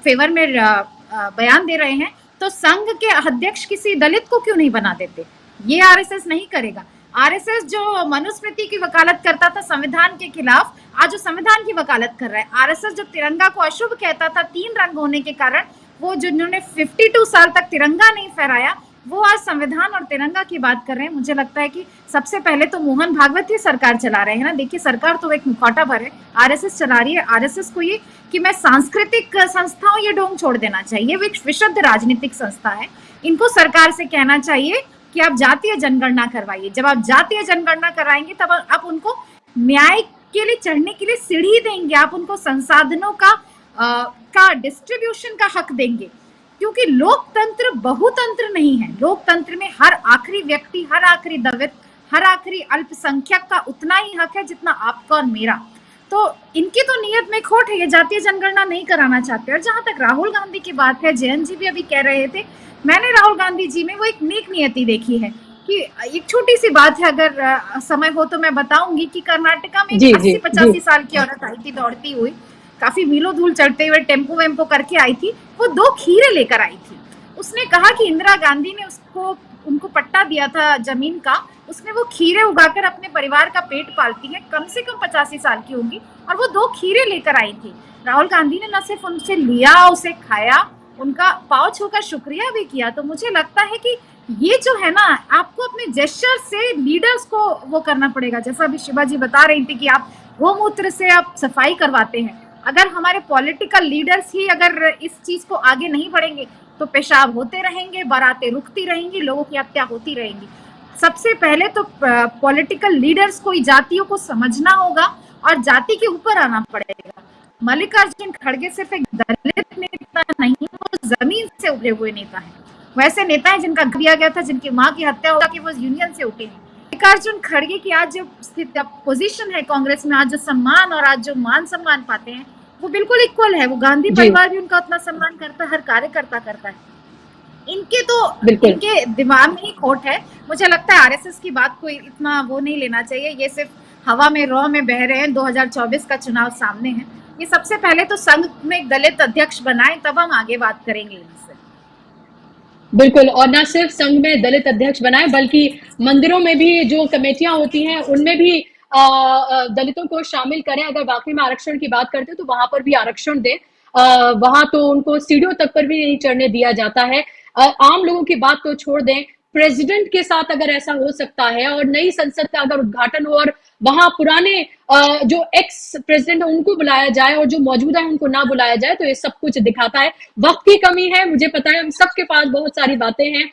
फेवर में बयान दे रहे हैं तो संघ के अध्यक्ष किसी दलित को क्यों नहीं बना देते? ये आरएसएस नहीं करेगा। आरएसएस जो मनुस्मृति की वकालत करता था संविधान के खिलाफ, आज जो संविधान की वकालत कर रहा है। आरएसएस जो तिरंगा को अशुभ कहता था 3 रंग होने के कारण, वो जिन्होंने 52 साल तक तिरंगा नहीं फहराया, वो आज संविधान और तिरंगा की बात कर रहे हैं। मुझे लगता है कि सबसे पहले तो मोहन भागवत ही सरकार चला रहे हैं ना। देखिए सरकार तो एक मुखौटा भर है, आरएसएस चला रही है। आरएसएस को ये कि मैं सांस्कृतिक संस्थाओं, ये ढोंग छोड़ देना चाहिए। वो एक विशुद्ध राजनीतिक संस्था है। इनको सरकार से कहना चाहिए कि आप जातीय जनगणना करवाइए। जब आप जातीय जनगणना कराएंगे तब आप उनको न्याय के लिए चढ़ने के लिए सीढ़ी देंगे, आप उनको संसाधनों का डिस्ट्रीब्यूशन का हक देंगे। क्योंकि लोकतंत्र बहुतंत्र नहीं है। लोकतंत्र में हर आखिरी व्यक्ति, हर आखिरी दलित, हर आखिरी अल्पसंख्यक का उतना ही हक है जितना आपका और मेरा। तो इनकी तो नियत में खोट है, ये जातीय जनगणना नहीं कराना चाहते। और जहां तक राहुल गांधी की बात है, जयंत जी भी अभी कह रहे थे, मैंने राहुल गांधी जी में वो एक नेक नियति देखी है। कि एक छोटी सी बात है, अगर समय हो तो मैं बताऊंगी कि कर्नाटका में 80-85 साल की औरत आई थी दौड़ती हुई, काफी मीलों धूल चढ़ते हुए टेम्पो वेम्पो करके आई थी। वो 2 खीरे लेकर आई थी। उसने कहा कि इंदिरा गांधी ने उनको पट्टा दिया था जमीन का, उसने वो खीरे उगाकर अपने परिवार का पेट पालती है, कम से कम 85 साल की होंगी, और वो 2 खीरे लेकर आई थी। राहुल गांधी ने न सिर्फ उनसे लिया, उसे खाया, उनका पाँव छूकर शुक्रिया भी किया। तो मुझे लगता है कि ये जो है ना, आपको अपने जेस्चर से लीडर्स को वो करना पड़ेगा। जैसा अभी शिवा जी बता रही थी कि आप गोमूत्र से आप सफाई करवाते हैं। अगर हमारे पॉलिटिकल लीडर्स ही अगर इस चीज को आगे नहीं बढ़ेंगे तो पेशाब होते रहेंगे, बारातें रुकती रहेंगी, लोगों की हत्या होती रहेंगी। सबसे पहले तो पॉलिटिकल लीडर्स को जातियों को समझना होगा और जाति के ऊपर आना पड़ेगा। मल्लिकार्जुन खड़गे सिर्फ एक दलित नेता नहीं, वो जमीन से उभरे हुए नेता है। वैसे नेता है जिनका दिया गया था, जिनकी माँ की हत्या होगा कि वो यूनियन से उठे हैं। मल्लिकार्जुन खड़गे की आज जो स्थिति पोजीशन है कांग्रेस में, आज जो सम्मान और आज जो मान सम्मान पाते हैं, वो बिल्कुल इक्वल है। वो गांधी परिवार भी उनका उतना सम्मान करता है, हर कार्यकर्ता करता है। इनके तो इनके दिमाग में ही खोट है। मुझे लगता है आरएसएस की बात को इतना वो नहीं लेना चाहिए। ये सिर्फ हवा में रौ में बह रहे हैं। 2024 का चुनाव सामने है। ये सबसे पहले तो संघ में एक दलित अध्यक्ष बनाए, तब हम आगे बात करेंगे इनसे। बिल्कुल, और ना सिर्फ संघ में दलित अध्यक्ष बनाए बल्कि मंदिरों में भी जो कमेटियां होती हैं उनमें भी दलितों को शामिल करें। अगर वाकई में आरक्षण की बात करते हैं तो वहां पर भी आरक्षण दें। वहां तो उनको सीढ़ियों तक पर भी नहीं चढ़ने दिया जाता है। आम लोगों की बात तो छोड़ दें, प्रेसिडेंट के साथ अगर ऐसा हो सकता है और नई संसद का अगर उद्घाटन हो और वहां पुराने जो एक्स प्रेसिडेंट है उनको बुलाया जाए और जो मौजूदा है उनको ना बुलाया जाए, तो ये सब कुछ दिखाता है वक्त की कमी है। मुझे पता है हम सबके पास बहुत सारी बातें हैं,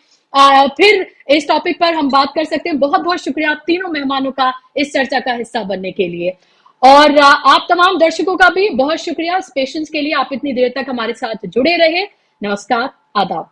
फिर इस टॉपिक पर हम बात कर सकते हैं। बहुत बहुत शुक्रिया आप तीनों मेहमानों का इस चर्चा का हिस्सा बनने के लिए, और आप तमाम दर्शकों का भी बहुत शुक्रिया इस पेशेंस के लिए। आप इतनी देर तक हमारे साथ जुड़े रहे। नमस्कार, आदाब।